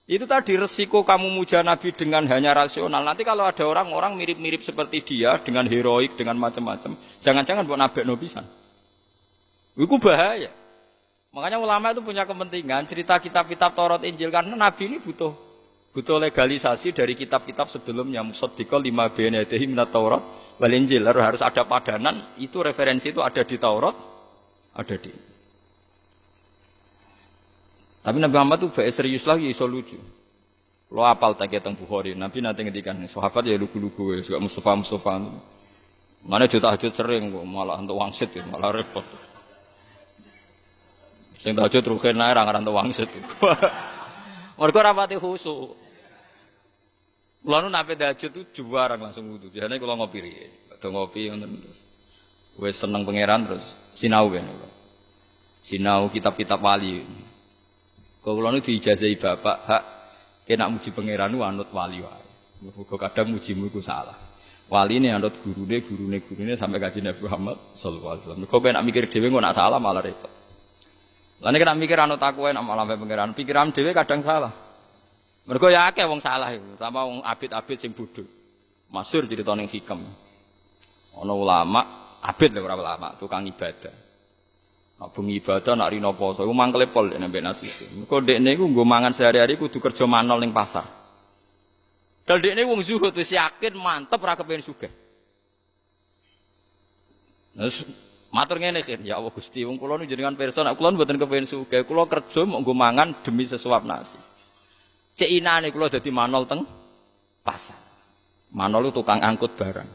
Itu tadi resiko kamu muja Nabi dengan hanya rasional. Nanti kalau ada orang-orang mirip-mirip seperti dia dengan heroik, dengan macam-macam, jangan-jangan buat nabekno pisan. Itu bahaya. Makanya ulama itu punya kepentingan cerita kitab-kitab Taurat Injil karena Nabi ini butuh legalisasi dari kitab-kitab sebelumnya. Musaddiqal lima bayna yadayhi minat Taurat wal Injil. Harus ada padanan, itu referensi itu ada di Taurat, ada di. Tapi Nabi Muhammad itu baik serius lagi, iso lucu. Lo apal tak teng Bukhari, Nabi nanti ngedikan sahabat ya lugu-lugu, juga Mustafa. Mana tahajud sering kok malah untuk wangsit ya, malah repot. Sing tahajud rugen ae ra ngaran untuk wangsit. Mergo rapati khusuk. Kula nu nape tahajud itu juwarang langsung wudu. Biasane kula ngopi riye. Badhe ngopi ngoten terus. Wis seneng pangeran terus sinau ben. Sinau kitab-kitab wali. Kula nu diijazahi bapak, hak kena muji pangeran nu anut wali wae. Muga kadang mujimu iku salah. Wali ini anut gurune sampai Kanjeng Nabi Muhammad sallallahu alaihi wasallam. Kok nek mikir dhewe kok nak salah malah repot. Lah nek nak mikir anut aku enak malah pangeran. Pikiran dhewe kadang salah. Mergo ya akeh wong salah iku, sama wong abid-abid sing bodho. Masyhur crita ning hikam. Ana ulama, abid lho ora ulama, tukang ibadah. Nek bengi ibadah nak rino poso, iku mangkele pol nek mbek nasi. Mergo dekne iku nggo mangan sehari-hari kudu kerja manol ning pasar. Dal dekne wong zuhud wis yakin mantep ora kepengin sugih. Terus matur ngene kan, ya Allah Gusti, wong kula nu jenengan pirsa nek kula mboten kepengin sugih, kula kerja mok nggo mangan demi sesuap nasi. Cek inane kula dadi manol teng pasar. Manol itu tukang angkut barang.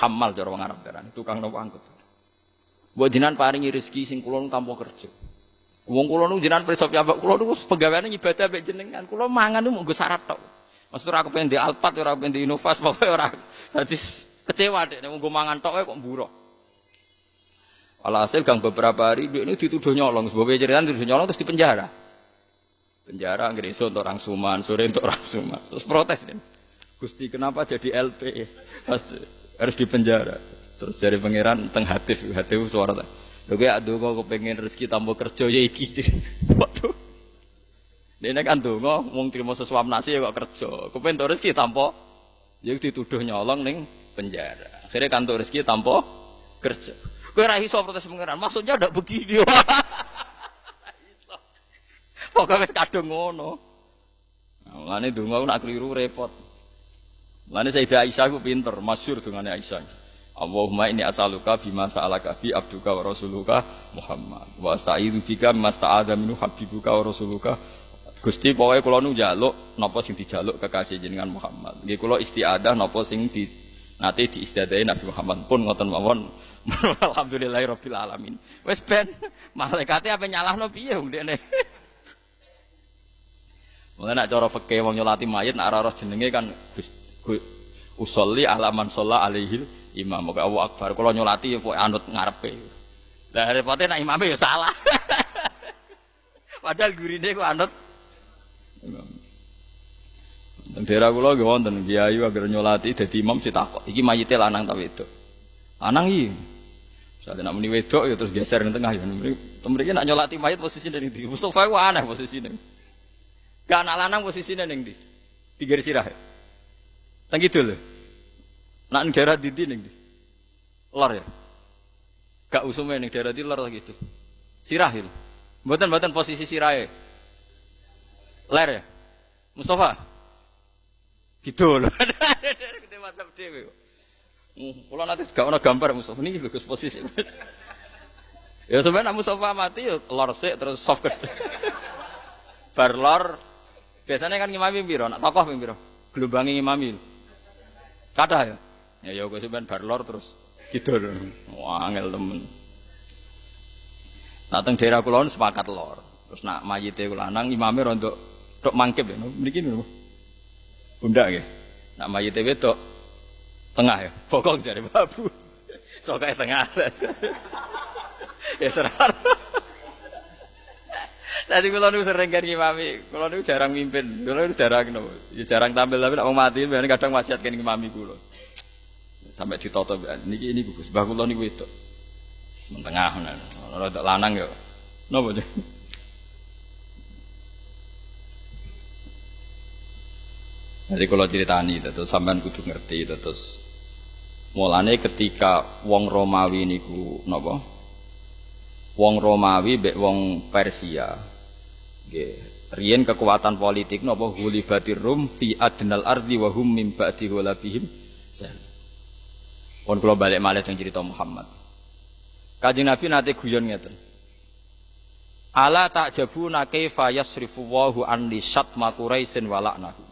Hamal cara wong Arab darane, tukang nopo angkut. Mbok jenengan paringi rezeki sing kula nu tanpa kerja. Wong kula nu jenengan pirsa piyambak kula nu pegawene ibadah mek jenengan, kula mangan mok nggo syarat tok. Maksud ora kepen di Alphard, ora kepen di Innovas, pokoke ora. Dadi kecewa dek nek nggo mangan tok kok mburuk. Alhasil gang beberapa hari dia ini dituduh nyolong, sebab ceritaan dituduh nyolong terus dipenjara. Penjara nggak iso untuk orang Suman, sore untuk orang Suman. Terus protes nih, Gusti kenapa jadi LP? Harus dipenjara. Terus dari pangeran teng hatif suara. Lho kayak aduh kepengen rezeki tambah kerja ya iki. Waduh. Dene kan ndonga wong trimo sesuap nasi ya kok kerja. Kepen rezeki tanpa ya dituduh nyolong ning penjara. Akhirnya kantor rezeki tanpa kerja. Kowe ora iso protes pangeran. Maksudnya ndak begini. Iso. Pokoke kadung ngono. Mulane ndonga nak kliru repot. Mulane Sayyidah Aisyah ku pinter, masyhur dungane Aisyah. Allahumma inni as'aluka bima sa'alaka bi abduka wa rasuluka Muhammad wa asta'idu bika masta'adha minhu habibuka wa rasuluka. Gusti pokoke kula nu njaluk napa sing dijaluk kekasih jenengan Muhammad. Nggih kula istiadah napa sing nate diistiadahi Nabi Muhammad pun ngoten mawon. Alhamdulillahirabbil alamin. Wis ben malaikate ape nyalahno piye wong dekne. Mulane nek cara fikih wong nyolati mayit nek ora roh jenenge kan usolli ala man shalla alaihi imam. Kok Allahu akbar kula nyolati pokoke anut ngarepe. Lah repote nek imame ya salah. Padahal gurine kok anut imam. Daerah kula nggih wonten kiai agar nyolati dadi imam sitakok. Iki mayite lanang ta wedok? Lanang iki. Misale nek muni wedok ya terus geser ning tengah ya. Mriki nek nyolati mayit posisine ning ndi? Mustofa ku aneh posisine. Gak anak lanang posisine ning ndi? Pinggir sirah. Teng kidul. Nak ning daerah ndi ning. Lor ya. Gak usume ning daerah ndi lor gitu. Sirah itu. Mboten posisi sirahe. Ler ya. Mustafa. Gitu lho. Kita mantap dhewe. Kula nanti gak ono gambar Mustafa niki lho Gus posisi. Ya sebenarnya Mustafa mati ya lor sik terus soft gede. Bar lor biasanya kan ngimami piro? Nak tokoh ping piro? Gelombangi ngimami. Kathah ya. Ya kok sampean bar lor terus gitu lho. Wah angel temen. Nak teng daerah kula sepakat lor. Terus nak mayite kula lanang imame rontok tok mangkep ya. Mriki niku. Bunda nggih. Nak mayite wedok tengah ya. Bokong jare babu. Sokae tengah. Ya serar. Tadi kula niku sering kan ngimami, kula niku jarang mimpin, kula niku jarang no. Ya jarang tampil tapi nek wong mati ben kadang wasiat kan ngimami kula. Sampai ditoto niki ini Gus, mbah kula niku wedok. Mentengah ora lanang ya. Napa to? Jadi kalau ceritani terus sampean kudu ngerti terus mulane ketika wong Romawi niku napa? Wong Romawi mbek wong Persia. Nggih, riyen kekuatan politik napa hulibatir rum fi adnal ardi wa hum min ba'di hulabihim. Pun kula balik malih teng cerita Muhammad. Kanjeng Nabi nate guyon ngeten. Ala ta'jabuna kaifa yasrifu Allahu an lisat makuraisin walaknahu.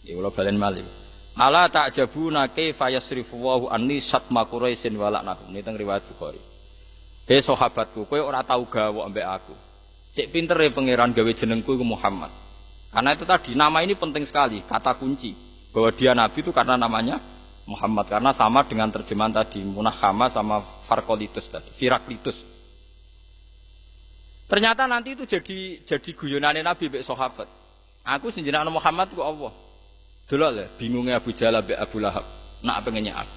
Ya kula balen malih. Ala ta'jabuna kaifa yasrifu Allahu an lisat makuraisin walaknahu. Ini teng riwayat Bukhari. Hei sahabatku, kowe ora tau gawe ambek aku. Cek pintere pangeran gawe jenengku iku Muhammad. Karena itu tadi nama ini penting sekali, kata kunci bahwa dia nabi itu karena namanya Muhammad karena sama dengan terjemahan tadi Munahama sama Farkolitus tadi, Firaklitus. Ternyata nanti itu jadi guyonane nabi mbek sahabat. Aku sing jenenge Muhammad ku Allah. Delok le bingungnya Abu Jahal mbek Abu Lahab. Nak pengennya aku.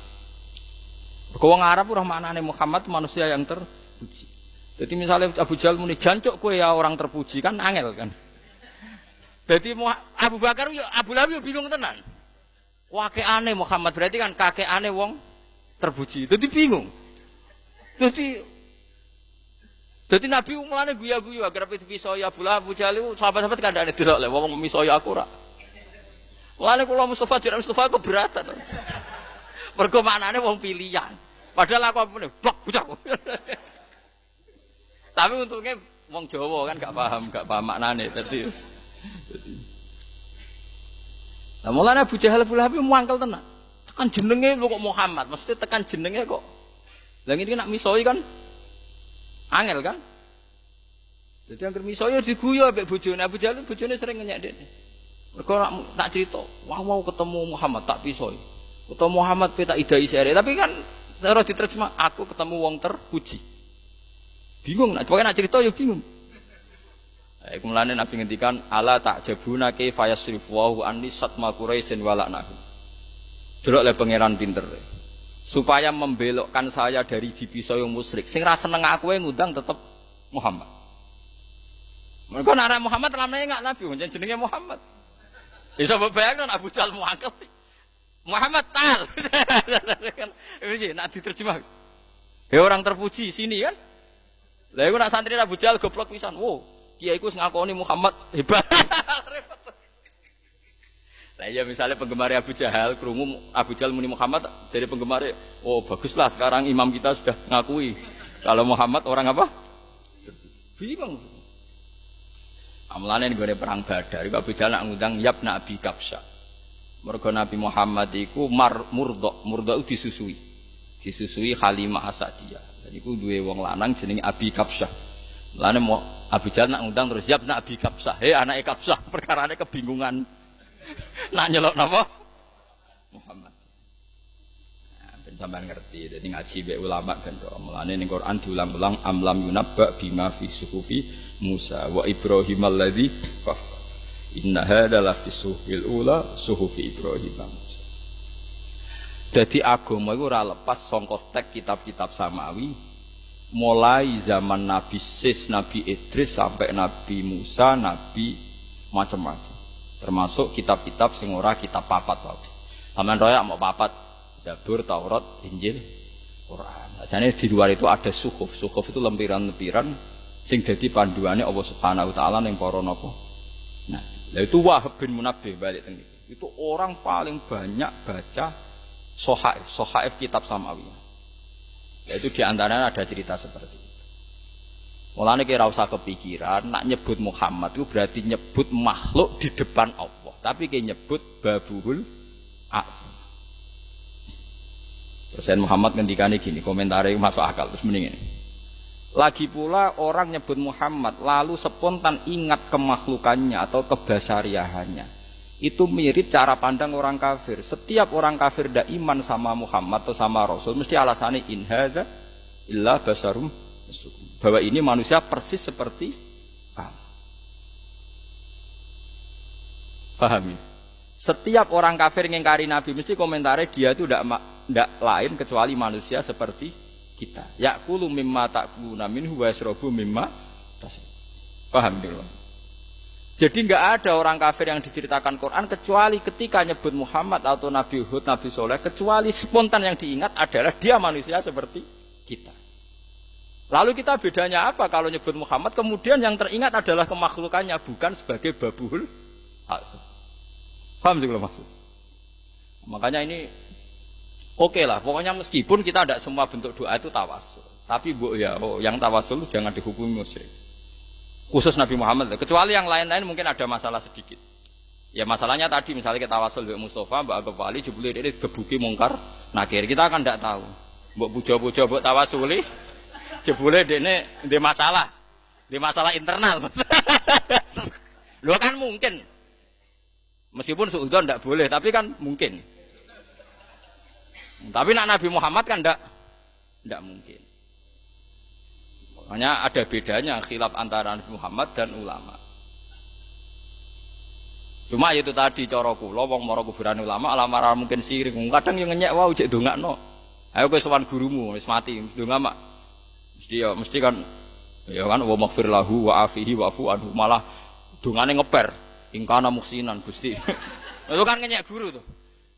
Wong Arab ora maknane Muhammad manusia yang terpuji. Jadi misalnya Abu Jahal muni jancuk kowe ya orang terpuji kan angel kan. Jadi Abu Bakar yo Abu Lahab yo bingung tenan. Kakekane Muhammad berarti kan kakekane wong terpuji. Jadi bingung. Jadi Nabi umulane guya-guyu agar pisoi Abu Lahab Abu Jahal sahabat-sahabat kandhane delok le wong misoi aku ora. Mulane kula Mustafa jeneng Mustafa keberatan. Mergo maknane wong pilihan. Padahal aku apane blok bocah. Tapi untungnya wong Jawa kan gak paham maknane dadi. Lah mulane Abu Jahal Abu Lahab muangkel tenan. Tekan jenenge lho kok Muhammad, mesti tekan jenenge kok. Lah ngene nak misoi kan angel kan? Jadi anggere misoi diguyu ambek bojone. Abu Jahal bojone sering ngenyek dhek. Mergo nak cerita, wah mau ketemu Muhammad tak pisoi. Ketemu Muhammad pe tak idai sere, tapi kan ora diterjemah aku ketemu wong terpuji. Bingung nak pokoke nak cerita ya bingung. Iku mulane Nabi ngendikan ala ta'jabuna kaifa yasrifu wa anni satma quraisin walaknahu. Delok le pangeran pinter. Supaya membelokkan saya dari dipisoi musyrik. Sing ra seneng aku ngundang tetep Muhammad. Mergo nek Muhammad lamane enggak Nabi, jenenge Muhammad. Bisa bayangkan Abu Jahal muangkel. Muhammad tal. Ini nak diterjemah. He orang terpuji sini kan. Lah iku nak santri Abu Jahal goblok pisan. Wo, kiaiku sing ngakoni Muhammad hebat. Lah ya misalnya penggemar Abu Jahal krungu Abu Jahal muni Muhammad jadi penggemar, oh baguslah sekarang imam kita sudah ngakui kalau Muhammad orang apa? Bingung. Amlane nggone perang Badar, Abu Jahal nak ngundang Yabna Abi Kabsyah. Mergo Nabi Muhammad iku murda disusui. Disusui Halimah Asadiyah. Jadi iku duwe wong lanang jenenge Abi Kabsyah. Mulane Abu Jahal nak ngundang terus Yabna Abi Kabsyah. Hei anake Kabsyah, perkarane kebingungan. Nak nyelok napa? Muhammad. Nah, ben sampean ngerti, dadi ngaji mbek ulama kan. Mulane ning Quran diulang-ulang amlam yunabba bima fi suhufi Musa wa Ibrahim alladzi qaf. Inna hadza la fi suhufil ula suhufi Ibrahim. Dadi agama iku ora lepas saka teks kitab-kitab samawi mulai zaman Nabi Sis, Nabi Idris sampai Nabi Musa, Nabi macam-macam. Termasuk kitab-kitab sing ora kitab papat wae. Sampeyan royak mau papat, Zabur, Taurat, Injil, Quran. Jadi di luar itu ada suhuf. Suhuf itu lempiran-lempiran sing dadi panduane Allah Subhanahu wa taala ning para napa. Nah, itu Wahab bin Munabbih balik teng iki. Itu orang paling banyak baca sohaif kitab Samawiyah. Yaitu di antaranya ada cerita seperti itu. Mulane kira usah kepikiran nak nyebut Muhammad itu berarti nyebut makhluk di depan Allah, tapi kayak nyebut Babuhul A'zam. Terus Muhammad ngendikane gini, komentarnya masuk akal terus mending ini. Lagi pula orang nyebut Muhammad lalu spontan ingat kemakhlukannya atau kebasariahannya. Itu mirip cara pandang orang kafir. Setiap orang kafir ndak iman sama Muhammad atau sama Rasul mesti alasannya in hadza illa basarum mislukum. Bahwa ini manusia persis seperti kamu. Pahami? Setiap orang kafir ngingkari Nabi mesti komentarnya dia itu tidak lain kecuali manusia seperti kita. Ya'kulu mimma ta'kuluna minhu wa yashrabu mimma tashrabun. Paham dulu? Jadi enggak ada orang kafir yang diceritakan Quran kecuali ketika nyebut Muhammad atau Nabi Hud, Nabi Soleh, kecuali spontan yang diingat adalah dia manusia seperti kita. Lalu kita bedanya apa kalau nyebut Muhammad kemudian yang teringat adalah kemakhlukannya bukan sebagai Babuhul A'zam. Paham sih kalau maksud? Makanya ini oke lah, pokoknya meskipun kita tidak semua bentuk doa itu tawasul, tapi yang tawasul itu jangan dihukumi musyrik. Khusus Nabi Muhammad, kecuali yang lain-lain mungkin ada masalah sedikit. Ya masalahnya tadi misalnya kita tawasul Mbak Mustafa, Mbak Agam Wali, jebule ini gebuki mungkar nakir, kita kan tidak tahu. Mbak puja-puja, Mbak tawasuli, jebule ini di masalah internal. Lo kan mungkin. Meskipun suudzon tidak boleh, tapi kan mungkin. Tapi nak Nabi Muhammad kan tidak mungkin. Makanya ada bedanya khilaf antara Nabi Muhammad dan ulama. Cuma itu tadi cara kula wong mara kuburan ulama alamara mungkin sirik. Kadang yang ngenyek wae jek ndongakno. Ayo kowe sowan gurumu wis mati ndonga mak. Mesti kan wa maghfir lahu wa afihi wa afu anhu malah dongane ngeper. Ingkana muksinan Gusti. Itu kan ngenyek guru tuh.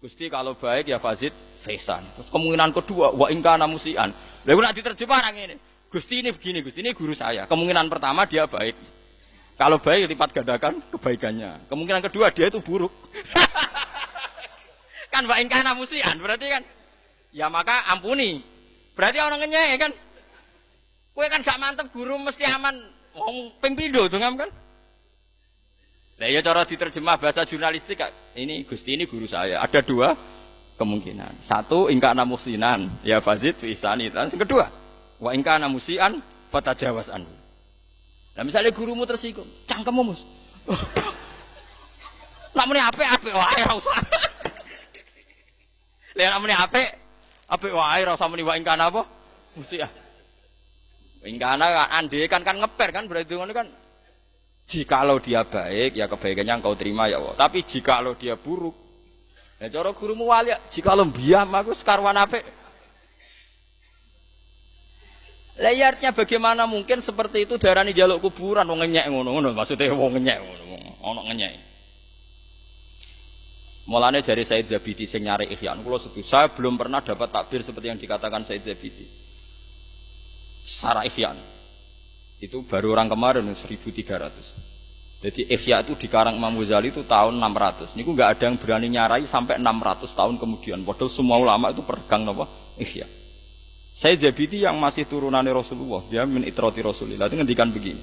Gusti kalau baik ya fazid faisan. Terus kemungkinan kedua wa ingkana musian. Lha iku nek diterjemah nang ngene. Gusti ini begini, Gusti ini guru saya. Kemungkinan pertama dia baik. Kalau baik lipat gandakan kebaikannya. Kemungkinan kedua dia itu buruk. Kan wa ingkana musian berarti kan ya maka ampuni. Berarti orang ngenyek kan. Kowe kan gak mantep guru mesti aman wong ping pindho dongam kan. Lah ya cara diterjemah bahasa jurnalistik ini Gusti ini guru saya. Ada dua kemungkinan. Satu ingkana musinan ya fazid fi isani. Dan kedua wa ingkana musian fatajawaz anhu. Nah misalnya gurumu tersinggung, cangkemmu mus. Nak muni apik wae ora usah. Lah nak muni apik wae ora usah muni wa ingkana apa? Musian. Ingkana ande kan ngeper kan berarti ngono kan. Jikalau dia baik, ya kebaikannya engkau terima ya Allah. Tapi jikalau dia buruk, ya cara gurumu wali, jikalau biam aku sekarwan apik. Layarnya bagaimana mungkin seperti itu darani jaluk kuburan wong ngenyek ngono maksudnya wong ngenyek ngono, ono ngenyek. Mulane jari Said Zabidi sing nyari Ihya, kula setuju. Saya belum pernah dapat takbir seperti yang dikatakan Said Zabidi. Secara Ihya. Itu baru orang kemarin 1300. Jadi Ihya itu dikarang Imam Ghazali itu tahun 600. Niku enggak ada yang berani nyarai sampai 600 tahun kemudian. Padahal semua ulama itu peregang napa? Ihya. Said Zabidi yang masih turunannya Rasulullah, dia min itrati Rasulillah itu ngendikan begini.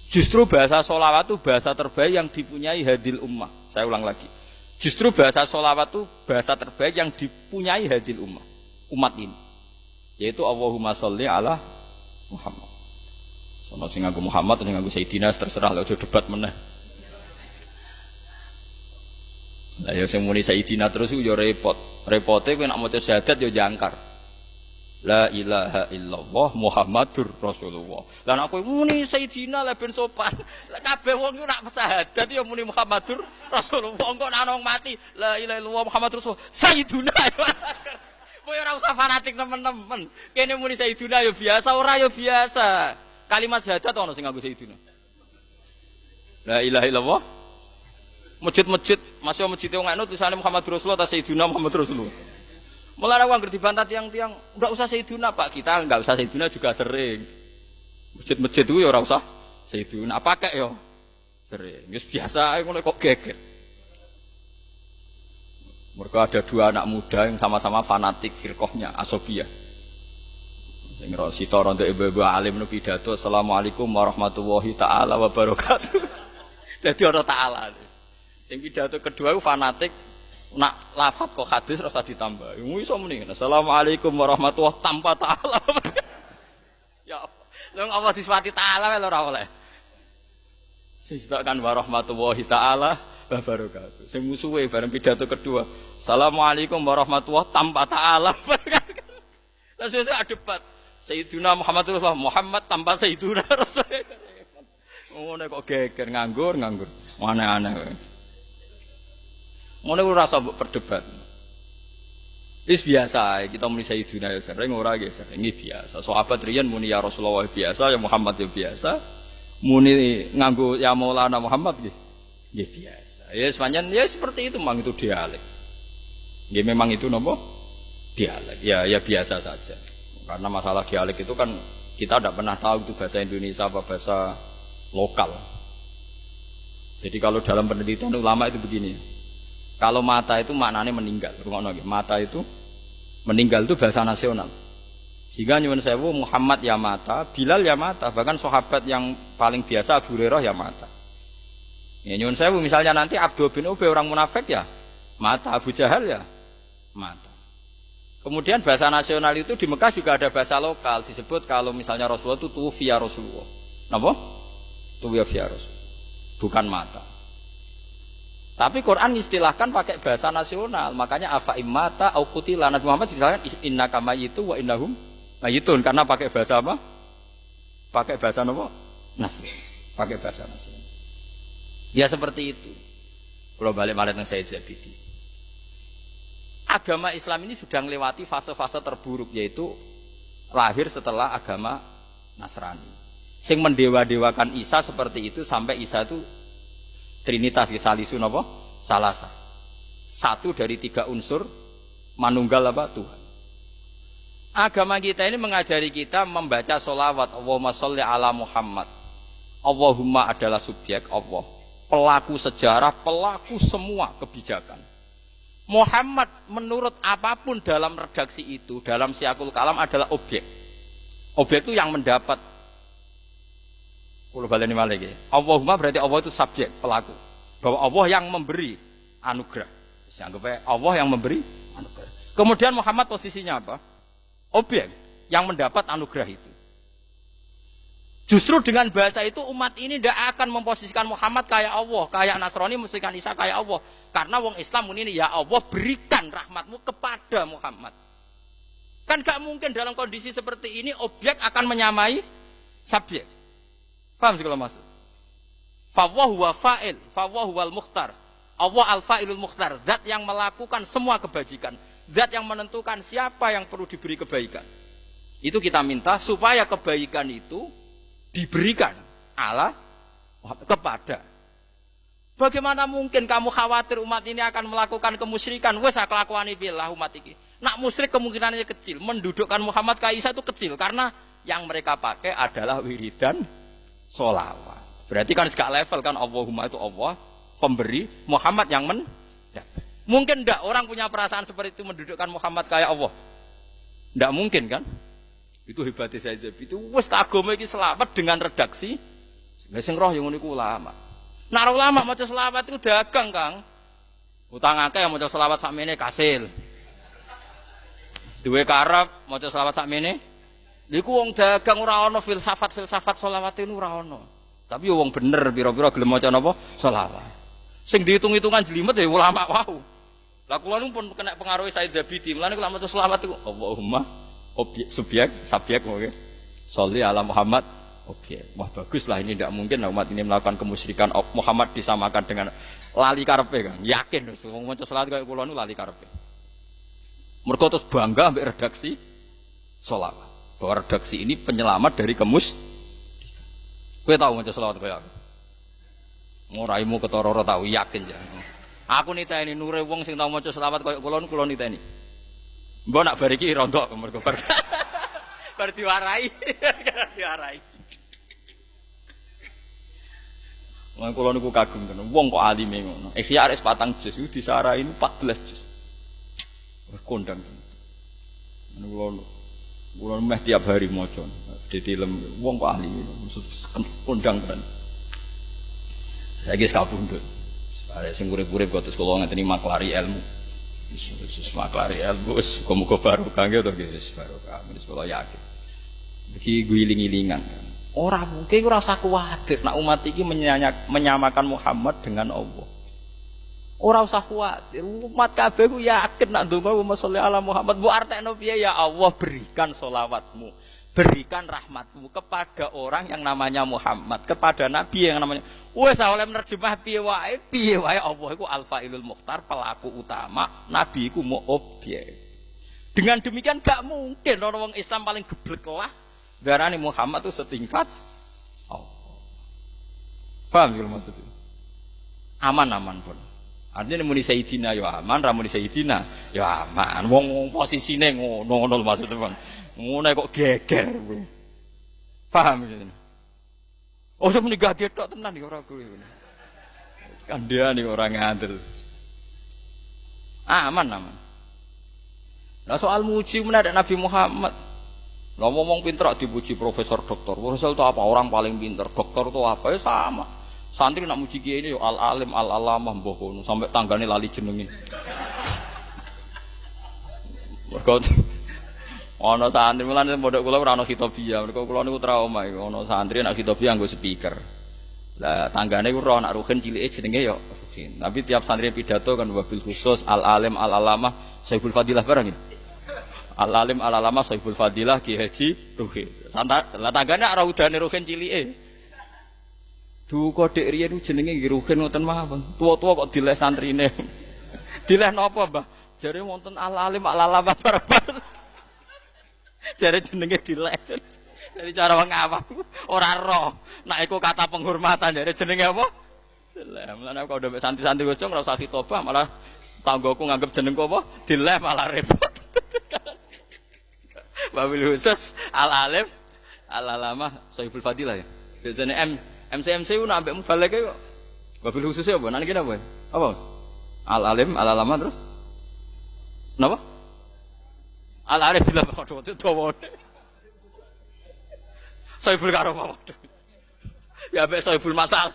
Justru bahasa sholawat itu bahasa terbaik yang dipunyai hadil ummah. Saya ulang lagi. Justru bahasa sholawat itu bahasa terbaik yang dipunyai hadil ummah. Umat ini. Yaitu Allahumma sholli ala Muhammad. Sono sing nganggo Muhammad sing nganggo Sayyidina terserah lho aja debat meneh. Lah ya sing muni Sayyidina terus yo repot. Repote kowe nek maca syahadat yo jangkar. La ilaha illallah Muhammadur Rasulullah. Lah nek kowe muni Sayyidina lah ben sopan. Lah kabeh wong iku nek syahadat yo muni Muhammadur Rasulullah. Engko nek ana wong mati la ilaha illallah Muhammadur Rasul. Sayyiduna. Kowe ora usah fanatik temen-temen. Kene muni Sayyiduna yo biasa, ora yo biasa. Kalimat syahadat ana sing nganggo Sayyidina. La ilaha illallah Masjid-masjid, masih masjid wong anu tulisane Muhammad Rasulullah ta Sayyidina Muhammad Rasulullah. Mulane wong ngerti bantah tiang-tiang, enggak usah Sayyidina Pak, kita enggak usah Sayyidina juga sering. Masjid-masjid itu ya ora usah Sayyidina, pakai ya sering. Wis biasa ngono kok geger. Mereka ada dua anak muda yang sama-sama fanatik firqahnya Asobiyah. Sing rosito rondo ibu-ibu alim nu pidato Assalamualaikum warahmatullahi taala wabarakatuh. Dadi ora taala. Sing pidato kedua ku fanatik nak lafat kok hadis ora usah ditambah. Iso muni Assalamualaikum warahmatullahi tanpa taala. Ya lha apa diswati taala wae ora oleh. Sistakan warahmatullahi taala wabarakatuh. Sing musuhe bareng pidato kedua Assalamualaikum warahmatullahi tanpa taala. Lah sesuk debat Sayyidina Muhammad Rasulullah Muhammad tanpa Sayyidina Rasulullah. Ngono kok geger nganggur. Aneh-aneh kowe. Ngono ora usah berdebat. Wis biasa kita muni Sayyidina ya sering ora ya sering biasa. Sahabat riyen muni ya Rasulullah biasa, ya Muhammad ya biasa. Muni nganggo ya Maulana Muhammad nggih. Nggih biasa. Ya sepanjang ya seperti itu memang itu dialek. Nggih memang itu napa? Dialek. Ya biasa saja. Karena masalah dialek itu kan kita tidak pernah tahu itu bahasa Indonesia apa bahasa lokal. Jadi kalau dalam penelitian ulama itu begini. Kalau mata itu maknanya meninggal. Mata itu meninggal itu bahasa nasional. Sehingga nyuwun sewu Muhammad ya mata, Bilal ya mata, bahkan sahabat yang paling biasa Abu Hurairah ya mata. Ya nyuwun sewu misalnya nanti Abdul bin Ubay orang munafik ya mata, Abu Jahal ya mata. Kemudian bahasa nasional itu di Mekah juga ada bahasa lokal disebut kalau misalnya Rasulullah itu tuwfiya Rasulullah. Napa? Tuwfiya Rasulullah. Bukan mata. Tapi Quran istilahkan pakai bahasa nasional. Makanya afa immata au qutila Nabi Muhammad istilahkan innaka mayyitu wa innahum mayyitun karena pakai bahasa apa? Pakai bahasa apa? Nasional. Pakai bahasa nasional. Ya seperti itu. Kalau balik-balik yang Sayyid Zabidi. Agama Islam ini sudah melewati fase-fase terburuk yaitu lahir setelah agama Nasrani. Sing mendewa-dewakan Isa seperti itu sampai Isa itu Trinitas salisun apa? Salasa. Satu dari tiga unsur manunggal apa? Tuhan. Agama kita ini mengajari kita membaca sholawat Allahumma sholli ala Muhammad. Allahumma adalah subjek Allah, pelaku sejarah, pelaku semua kebijakan. Muhammad menurut apapun dalam redaksi itu, dalam siakul kalam adalah objek. Objek itu yang mendapat. Kalau baleni malih iki. Allahumma berarti Allah itu subjek, pelaku. Bahwa Allah yang memberi anugerah. Anggap Allah yang memberi anugerah. Kemudian Muhammad posisinya apa? Objek yang mendapat anugerah itu. Justru dengan bahasa itu umat ini tidak akan memposisikan Muhammad kayak Allah, kayak Nasrani memposisikan Isa kayak Allah. Karena wong Islam ini ya Allah berikan rahmatmu kepada Muhammad. Kan gak mungkin dalam kondisi seperti ini objek akan menyamai subjek. Paham sih kalau maksud? Fawwahu wa fa'il, fawwahu wal mukhtar. Allah al-fa'ilul mukhtar, zat yang melakukan semua kebajikan, zat yang menentukan siapa yang perlu diberi kebaikan. Itu kita minta supaya kebaikan itu diberikan Allah kepada. Bagaimana mungkin kamu khawatir umat ini akan melakukan kemusyrikan? Wes kelakuane billah umat iki. Nak musyrik kemungkinannya kecil, mendudukkan Muhammad Kaisa itu kecil karena yang mereka pakai adalah wiridan sholawat. Berarti kan segala level kan Allahumma itu Allah pemberi, Muhammad yang mungkin enggak orang punya perasaan seperti itu mendudukkan Muhammad kayak Allah. Enggak mungkin kan? Itu hebatnya saya itu wis agama iki selamat dengan redaksi sing roh yang ngono iku ulama. Nek ulama maca selawat itu dagang, Kang. Utang akeh yang maca selawat sakmene kasil. Duwe karep maca selawat sakmene. Niku wong dagang ora ana filsafat selawat itu ora ana. Tapi wong bener pira-pira gelem maca napa selawat. Sing dihitung-hitungan jelimet ya ulama wau. Lah kula nu pun kena pengaruh Said Zabidi. Mulane kula maca selawat iku Allahumma objek subjek oke. Sholli ala Muhammad objek. Wah bagus lah ini tidak mungkin umat ini melakukan kemusyrikan Muhammad disamakan dengan lali karepe kan. Yakin wis wong maca selawat kaya kula nu lali karepe. Mergo terus bangga ambek redaksi sholawat. Bahwa redaksi ini penyelamat dari kowe tahu maca selawat kaya apa? Raimu ketara tau yakin ya. Aku niteni nure wong sing tau maca selawat koyo kula niteni. Mbok nak bar iki rondok mergo bar diwarai. Diwarai. Wong kula niku kagum tenan. Wong kok alime ngono. Ikhya wis 4 juz iku disarai 14 juz. Kondang. Kula meh tiap hari maca. Ditilem wong kok ahli maksud kondang tenan. Saiki kabundut. Arek sing urip-urip kok terus kula ngenteni maklari ilmu. Wis maklari ilmu wis muga-muga barokah nggih to nggih wis barokah. Wis kula yakin. Iki guling-gilingan. Ora mungkin ora usah kuwatir nek umat iki menyamakan Muhammad dengan Allah. Ora usah kuwatir. Umat kabeh ku yakin nek ndonga sholli ala Muhammad. Bu artekno piye ya Allah berikan sholawatmu, berikan rahmatmu kepada orang yang namanya Muhammad, kepada nabi yang namanya. Wes oleh menerjemah piye wae Allah iku al-fa'ilul mukhtar, pelaku utama, nabi iku mau objek. Dengan demikian gak mungkin orang Islam paling geblek lah darani Muhammad itu setingkat Allah. Paham ya maksudnya? Aman pun. Artinya muni Sayyidina ya aman, ra muni Sayyidina ya aman. Wong posisine ngono maksudnya. Ngono kok geger. Paham ya? Oh sampe gaget tok tenan iki ora kuwi. Kandhane ora ngandel. Aman. Lah soal muji menadak Nabi Muhammad. Lah ngomong pinter dipuji profesor doktor. Profesor itu apa? Orang paling pinter. Doktor itu apa? Ya sama. Santri nak muji kiai ini yo al-alim al-alamah mbah kono sampai tanggane lali jenenge. Mergo ana santri mulane pondok kula ora ana khitobiyah. Mergo kula niku trauma iku ana santri nak khitobiyah nggo speaker. Lah tanggane ku ora nak ruhin cilike jenenge yo Ruhin. Tapi tiap santri pidato kan wabil khusus al-alim al-alamah Saiful Fadilah barang ini. Al-alim al-alamah Saiful Fadilah Ki Haji Ruhin. Lah tanggane ora udane Ruhin cilike. Duka dek riyen ku jenenge Ruhin ngoten mawon. Tua-tua kok dileh santrine. Dileh napa, Mbah? Jare wonten al-alim al-alamah barbar. Jare jenenge dileh. Dari cara wong awam ora roh. Nek iku kata penghormatan jare jenenge apa? Dileh. Mulane kok ndek santri-santri kocok ora usah khitobah malah tanggoku nganggep jenengku apa? Dileh malah repot. Wabil khusus al-alim al-alamah Saiful Fadilah ya. Biasane MC ku nak ambek mubalek kok. Wabil khususnya apa? Nanti apa? Apa? Al-alim, al-alama terus? Napa? Al-arif bilang waduh itu dawa. Saiful karomah waduh. Ya ambek saiful masalah.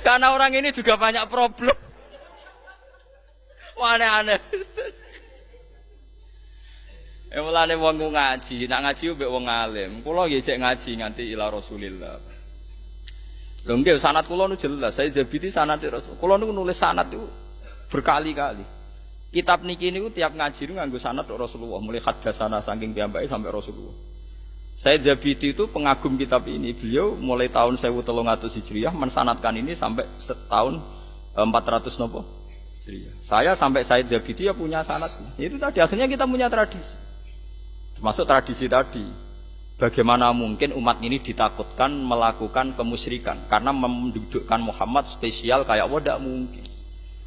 Karena orang ini juga banyak problem. Aneh-aneh. Mulane wong ngaji, nak ngaji mbek wong alim. Kula nggih cek ngaji nganti ila Rasulillah. Lho nggih sanad kula nu jelas, saya Zabiti sanad Rasul. Kula niku nulis sanad itu berkali-kali. Kitab niki niku tiap ngaji niku nganggo sanad Rasulullah, mulai haddatsana saking piyambake sampai Rasulullah. Saya Zabiti itu pengagum kitab ini. Beliau mulai tahun 1300 Hijriah mensanadkan ini sampai tahun 400 nopo Hijriah. Saya sampai Said Zabiti ya punya sanad. Itu tadi akhirnya kita punya tradisi. Termasuk tradisi tadi, bagaimana mungkin umat ini ditakutkan melakukan kemusyrikan karena mendudukkan Muhammad spesial kayak Allah tidak mungkin.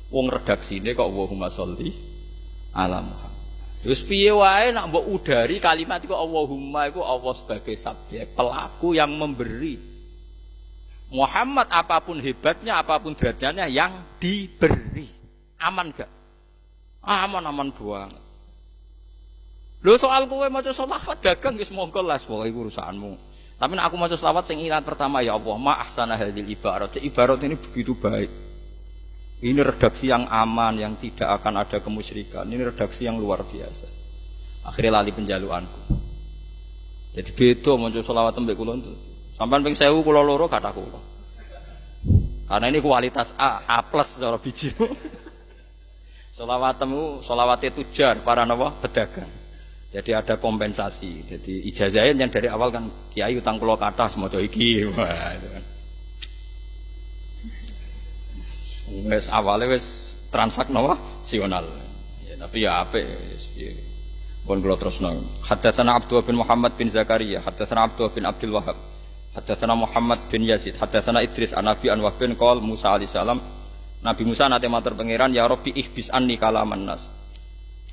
Wong redaksi ini kok Allahumma sholli ala Muhammad. Terus piye wae nak mbok udari kalimat iku Allahumma iku Allah sebagai subjek, pelaku yang memberi. Muhammad apapun hebatnya, apapun derajatnya yang diberi. Aman gak? Aman banget. Lho soal kowe maca sholawat dagang wis monggo lah pokoke urusanmu. Tapi nek aku maca sholawat sing ingat pertama ya Allah, ma ahsana hadzal ibarat. Ibarat ini begitu baik. Ini redaksi yang aman, yang tidak akan ada kemusyrikan. Ini redaksi yang luar biasa. Akhirnya lali penjaluanku. Jadi beda maca sholawat mbek kula itu. Sampeyan ping 1000 kula loro kathah kula. Karena ini kualitas A+ cara bijimu. Sholawatmu sholawate tujar para napa pedagang. Jadi ada kompensasi. Jadi ijazahnya yang dari awal kan kiai utang kula kathah semoco iki. Wah, itu kan. Wis awale wis transak nasional. Ya tapi ya apik wis piye. Pun kula terusno. Haddatsana Abdullah bin Muhammad bin Zakaria, haddatsana Abdullah bin Abdul Wahhab, haddatsana Muhammad bin Yazid, haddatsana Idris an Nabi an Wahb bin qol Musa alaihi salam. Nabi Musa nate matur pangeran, ya Rabbi ihbis anni kalaman nas.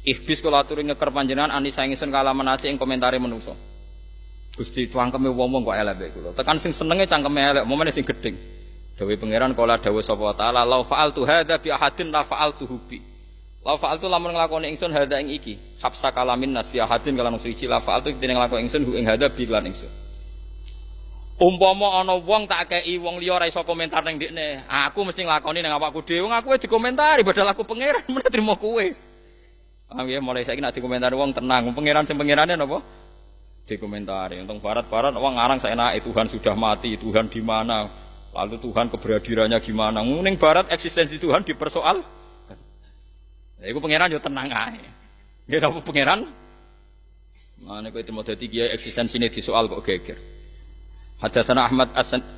Ihbis kula aturi ngeker panjenengan ani saing ingsun kalaman nas ing komentare manusa. Gusti cangkeme wong kok elek kula. Tekan sing senenge cangkeme elek, momene sing gedeng. Dawe pangeran kala dawuh sapa taala, "La fa'altu hadza bi ahadin la fa'altuhu bi." La fa'altu lamun nglakoni ingsun hadza ing iki. Habsa kalamin nas bi ahadin kalan suci la fa'altu dene nglakoni ingsun hu ing hadza bi lan ingsun. Umpama ana wong tak kei wong liya ora iso komentar ning ndekne, aku mesti nglakoni ning awakku dhewe. Wong aku dikomentari padahal aku pangeran men trimo kowe. Nggih mulai saiki nek dikomentari wong tenang, pangeran sing pangerane napa? Dikomentari. Untung barat-barat wong ngarang saenake Tuhan sudah mati, Tuhan di mana? Lalu Tuhan keberadirannya gimana? Ning barat eksistensi Tuhan dipersoal. Lah iku pangeran yo tenang ae. Nggih napa pangeran? Mane kowe temu dadi kiai eksistensine disoal kok geger. Haddatsana Ahmad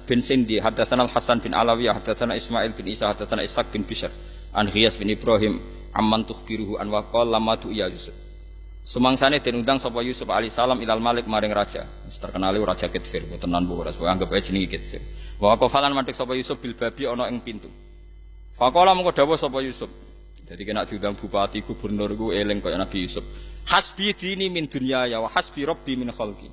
bin Sindi, haddatsana Hasan bin Alawiyah, haddatsana Ismail bin Isa, haddatsana Ishaq bin Bishr, an Ghiyas bin Ibrahim, amman tukhbiruhu an waqal lamma tu ya Yusuf. Sumangsane den undang sapa Yusuf alaihi salam ilal Malik maring raja. Wis terkenal raja Kitfir, tenan bu ora anggap ae jenenge Kitfir. Wa qafalan mandek sapa Yusuf bil babi ana ing pintu. Faqala mengko dawuh sapa Yusuf. Jadi kena diundang bupati gubernur iku eling kaya Nabi Yusuf. Hasbi dini min dunya ya wa hasbi rabbi min khalqi.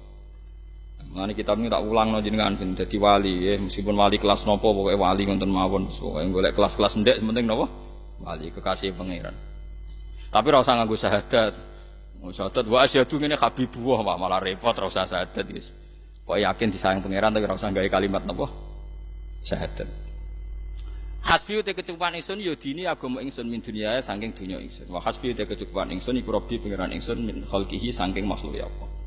Mane kitab ini tak ulangno jenengan ben dadi wali ya, meskipun wali kelas nopo pokoke wali ngoten mawon, pokoke golek kelas-kelas ndek penting napa? Wali kekasih pangeran. Tapi ora usah nganggo syahadat. Syahadat wa asyhadu ngene habibullah Pak, malah repot ora usah syahadat guys. Pokoke yakin disayang pangeran tapi ora usah gawe kalimat napa? Syahadat. Hasbi te kecukupan ingsun ya dini agama ingsun min dunya saking dunya ingsun. Wa hasbi te kecukupan ingsun iku rabbi pangeran ingsun min khalqihi saking makhluk ya Allah.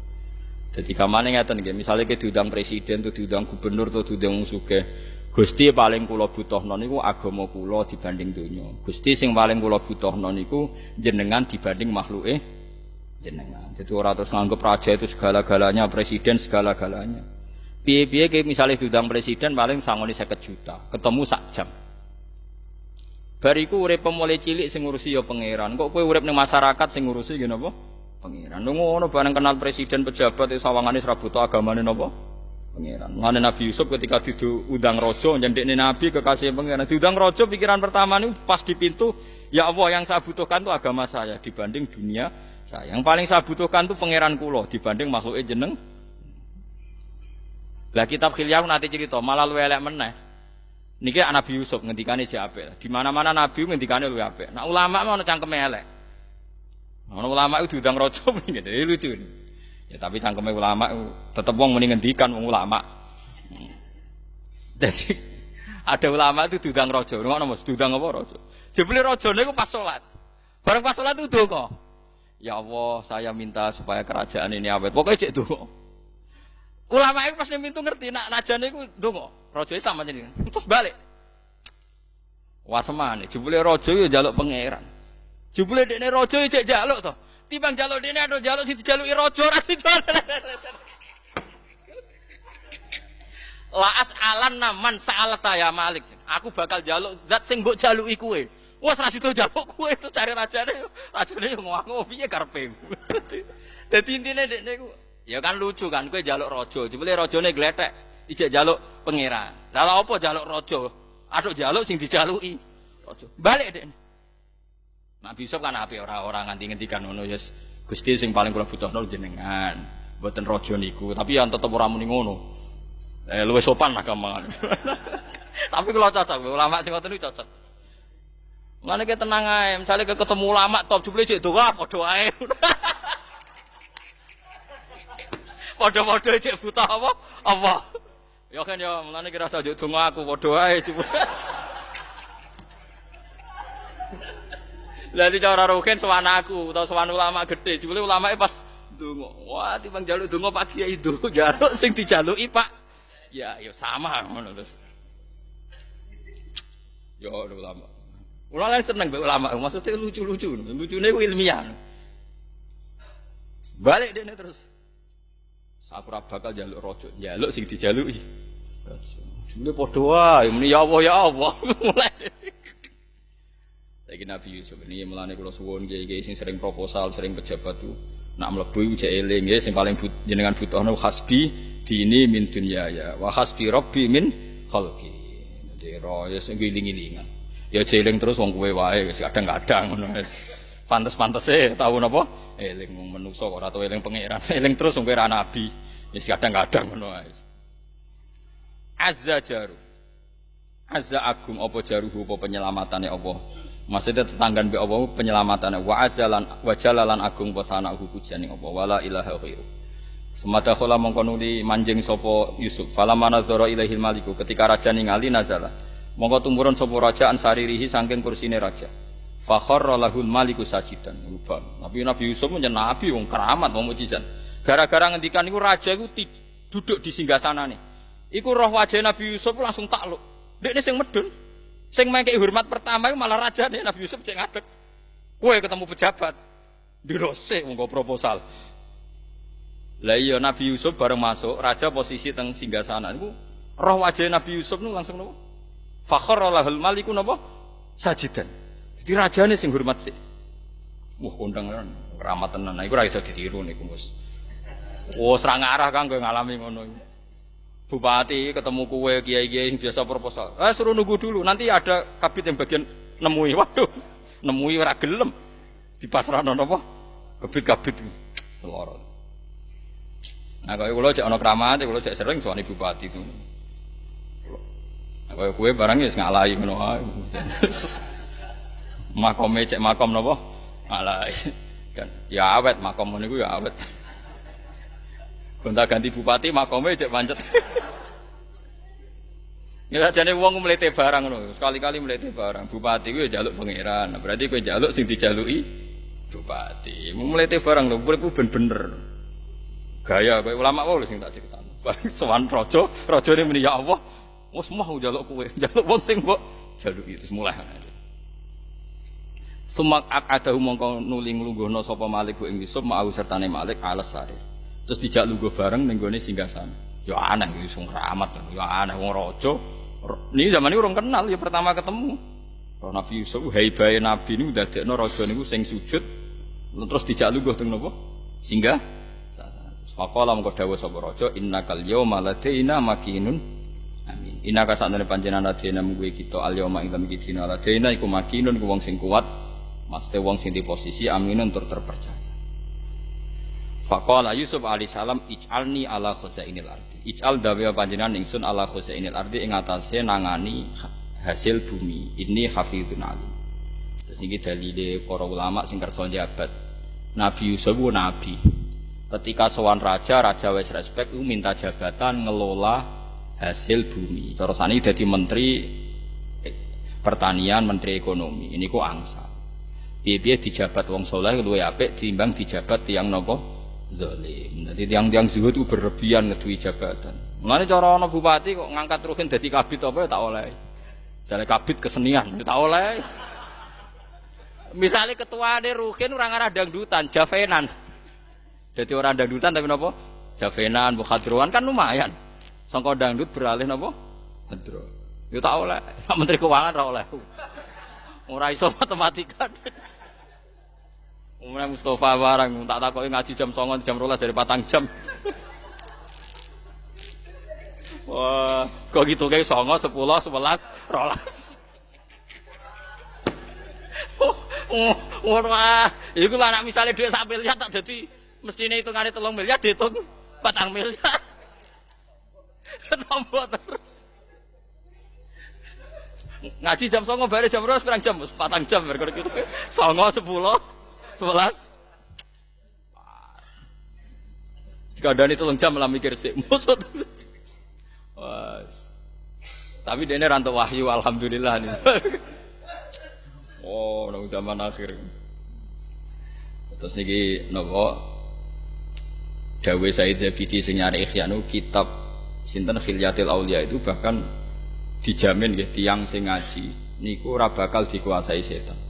Jadi kamane ngeten nggih, misale ke diundang presiden atau diundang gubernur atau diundang sugih, Gusti paling kula butuhno niku agama kula dibanding donya. Gusti sing paling kula butuhno niku jenengan dibanding makhluke jenengan. Jadi ora terus nganggep raja itu segala-galanya, presiden segala-galanya. Piye-piye ke misale diundang presiden paling sangone 50 juta, ketemu sak jam. Bariku urip mulai cilik sing ngurusi ya pangeran. Kok kowe urip ning masyarakat sing ngurusi ya napa? Pangeran. Ngono bareng kenal presiden pejabat sawangane ora buta agamane napa? Pangeran. Ngene Nabi Yusuf ketika diundang raja nyendekne nabi kekasih pangeran. Diundang raja pikiran pertama niku pas di pintu, ya Allah yang saya butuhkan itu agama saya dibanding dunia saya. Yang paling saya butuhkan itu pangeran kula dibanding makhluke jeneng. Lah kitab Khilyah nanti cerita malah luwih elek meneh. Niki Nabi Yusuf ngendikane jek apik. Di mana-mana nabi ngendikane luwih apik. Nah ulama mau cangkeme elek. Ono ulama itu diundang raja ngene lucu. Ya tapi cangkeme ulama tetep wong muni ngendikan wong ulama. Jadi ada ulama itu diundang raja. Ngono Mas, diundang apa raja? Jebule rajane iku pas salat. Bareng pas salat itu donga. Ya Allah, saya minta supaya kerajaan ini awet. Pokoke cek donga. Ulama itu pas mintu ngerti nak rajane iku donga. Rajane sama jenenge. Terus balik. Wah semane, jebule raja yo njaluk pangeran. Jebule dekne raja cek njaluk to. Timbang njaluk dekne atau njaluk sing dijaluki raja ora sida. La as'alan naman sa'alata ya Malik. Aku bakal njaluk zat sing mbok jaluki kowe. Wes ra sida njaluk kowe to cari rajane. Rajane yo ngomong piye karepe. Dadi intine dekne ku ya kan lucu kan kowe njaluk raja. Jebule rajane glethek ijek njaluk pangeran. Lah lha apa njaluk raja? Atuk njaluk sing dijaluki raja. Balik dekne. Nabi Yusuf kan ape ora nganti ngendikan ngono ya Gusti sing paling kula butuhno jenengan mboten raja niku tapi ya tetep ora muni ngono luwih sopan lah gampang tapi kula cocok ulama sing ngoten niku cocok ngene ki tenang ae misale ketemu ulama top jebule cek donga padha ae padha-padha cek buta apa ya kan ya ngene ki rasa njuk donga aku padha ae Lha cara roken sowan aku utawa sowan ulama gedhe. Jebule ulamake pas ndonga. Wah, timbang njaluk donga Pak Kiai itu, njaluk sing dijaluki Pak. Ya sama ngono terus. Yo ulama. Ulama seneng mbek ulama, maksudnya lucu-lucu. Lucune ku ilmiah. Balik dene terus. Sakura bakal njaluk raja, njaluk sing dijaluki. Jebule padha wae, muni ya Allah. Mulai Lagi Nabi Yusuf ini melane kula suwun kiai-kiai sing sering proposal, sering pejabat tuh Nak mlebu iku jek eling nggih sing paling jenengan butuhno hasbi dini min dunyaya wa hasbi rabbi min khalqi. Dadi ro ya sing ngiling-ngilingan. Ya jeling terus wong kowe wae wis kadang-kadang ngono wis. Pantes-pantese tau napa? Eling wong menungso kok ora tau eling pangeran. Eling terus wong kowe ra nabi. Wis kadang-kadang ngono wae. Azza jaru. Azza agung apa jaruhu apa penyelamatane apa? Maksudnya tetanggan be apa penyelamatane wa azalan wa jalalan agung wa sanahu pujane apa wala ilaha ghairu. Semata khala mongko nuli manjing sapa Yusuf. Falamana dzara ilaihil maliku ketika raja ningali nazala. Mongko tumurun sapa raja ansaririhi saking kursine raja. Fa kharra lahul maliku sajidan. Nabi Yusuf menjen nabi wong keramat wong mukjizat. Gara-gara ngendikan iku raja iku duduk di singgasanane. Iku roh wajah Nabi Yusuf langsung takluk. Dekne sing medun. Sing mengke hormat pertama iku malah rajane Nabi Yusuf cek ngadeg. Kowe ketemu pejabat. Dirose nggo proposal. Lah iya Nabi Yusuf bareng masuk, raja posisi teng singgasana niku roh wajah Nabi Yusuf niku langsung napa? Fakharra lahul maliku napa? Sajidan. Jadi rajane sing hormat sik. Wah kondangan keramat tenan. Nah, iku ora iso ditiru niku, Mus. Oh, serang arah kanggo ngalami ngono. Bupati ketemu kowe kiai-kiai biasa proposal. Suruh nunggu dulu, nanti ada kabit yang bagian nemui. Waduh, nemui ora gelem. Dipasrahno napa? Kabit-kabit loro. Nah, kaya kula cek ana kramate, kula cek sering sowan bupati itu. Nah, kaya kowe barang wis ngalahi ngono wae. Makome cek makom napa? Ngalahi. Kan ya awet makom niku ya awet. Gonta ganti bupati makome cek pancet. Ya jane wong mlete barang ngono, sekali-kali mlete barang. Bupati ku ya njaluk pangeran. Berarti kowe njaluk sing dijaluki bupati. Mlete barang lho, uripku ben bener. Gaya kowe ulama wae sing tak critakno. Bareng sowan raja, rajane muni ya Allah, wis mau njaluk kowe, njaluk wong sing mbok jaluki terus mulai. Sumak akadahu mongko nuli nglungguhna sapa Malik ing Yusuf mau sertane Malik alas sare. Terus dijak lungguh bareng ning gone singgasana. Ya aneh iki sing keramat, ya aneh wong raja. Niki zaman iki urung kenal ya pertama ketemu. Roh Nabi Yusuf haibae nabi niku dadekno raja niku sing sujud terus dijak lungguh teng napa? Singgah. Faqala mengko dawuh sapa raja innakal yauma ladaina makinun. Amin. Innaka sakjane panjenengan ladaina mungguh kita al yauma ing dalem iki dina ladaina iku makinun ku wong sing kuat. Maksudnya wong sing di posisi aminun tur terpercaya. Faqala Yusuf alaihissalam ij'alni ala khazainil ardi. Ij'al dawe panjenengan ingsun ala khazainil ardi ing atase nangani hasil bumi. Ini hafizun alim. Terus iki dalile para ulama sing kersa njabat. Nabi Yusuf ku nabi. Ketika sowan raja wis respect minta jabatan ngelola hasil bumi. Cara saniki dadi menteri pertanian, menteri ekonomi. Ini ku angsa. Piye-piye dijabat wong saleh luwih apik timbang dijabat tiyang napa zalim. Dadi tiyang-tiyang zuhud ku berlebihan ngeduwi jabatan. Mulane cara ana bupati kok ngangkat ruhin dadi kabid apa ya tak oleh. Jare kabid kesenian ya tak oleh. Misale ketuane ruhin ora ngarah dangdutan, javenan. Dadi ora dangdutan tapi napa? Javenan, mukhadroan kan lumayan. Sangka dangdut beralih napa? Hadro. Ya tak oleh. Pak Menteri Keuangan ora oleh. Ora iso matematika. Umumnya Mustafa barang tak takoki ngaji jam 09.00 jam 12 dari 4 jam. Wah, kok gitu kayak 09.00 10 11 12. Wah, iku lah anak misalnya duit 1 miliar tak dadi mestine hitungane 3 miliar dihitung 4 miliar. Tambah terus. Ngaji jam 09.00 bare jam 12 pirang jam? 4 jam berkira gitu. 09.00 10 11. Dikandani 3 jam malah mikir sik. Maksud. Tapi dene rantuk wahyu alhamdulillah nih. Oh, nang zaman akhir. Terus iki napa? Dawe Said Zabidi sing nyari Ihya nu kitab sinten Khilyatil Auliya itu bahkan dijamin nggih tiyang sing ngaji niku ora bakal dikuasai setan.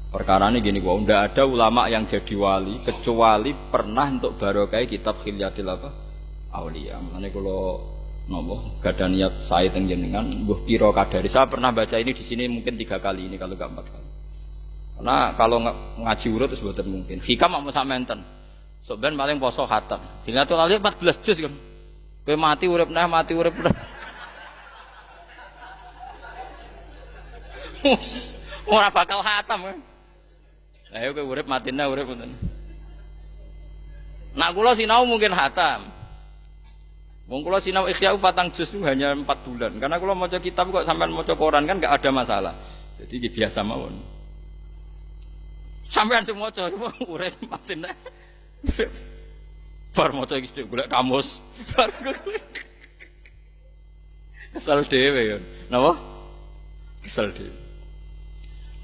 Perkara ini gini, kok ndak ada ulama yang jadi wali kecuali pernah untuk barokah kitab Khilyatil apa? Auliya. Mulane kula napa gadah niat saya teng jenengan mbuh pira kadari. Saya pernah baca ini di sini mungkin 3 kali ini kalau enggak 4 kali. Karena kalau ngaji urut wis mboten mungkin. Hikam mau samenten. Sok ben paling poso khatam. Hilatul Awliya 14 juz kan. Kowe mati urip neh. Ora bakal khatam kan. Ayo kowe urip mati neh urip ngoten. Nak kula sinau mungkin khatam. Wong kula sinau Ikhya 4 juz itu hanya 4 bulan. Karena kula maca kitab kok sampean maca koran kan enggak ada masalah. Jadi biasa mawon. Sampean sing maca urip mati nek. Bar maca iki golek kamus. Kesel dhewe ya. Napa? Kesel dhewe.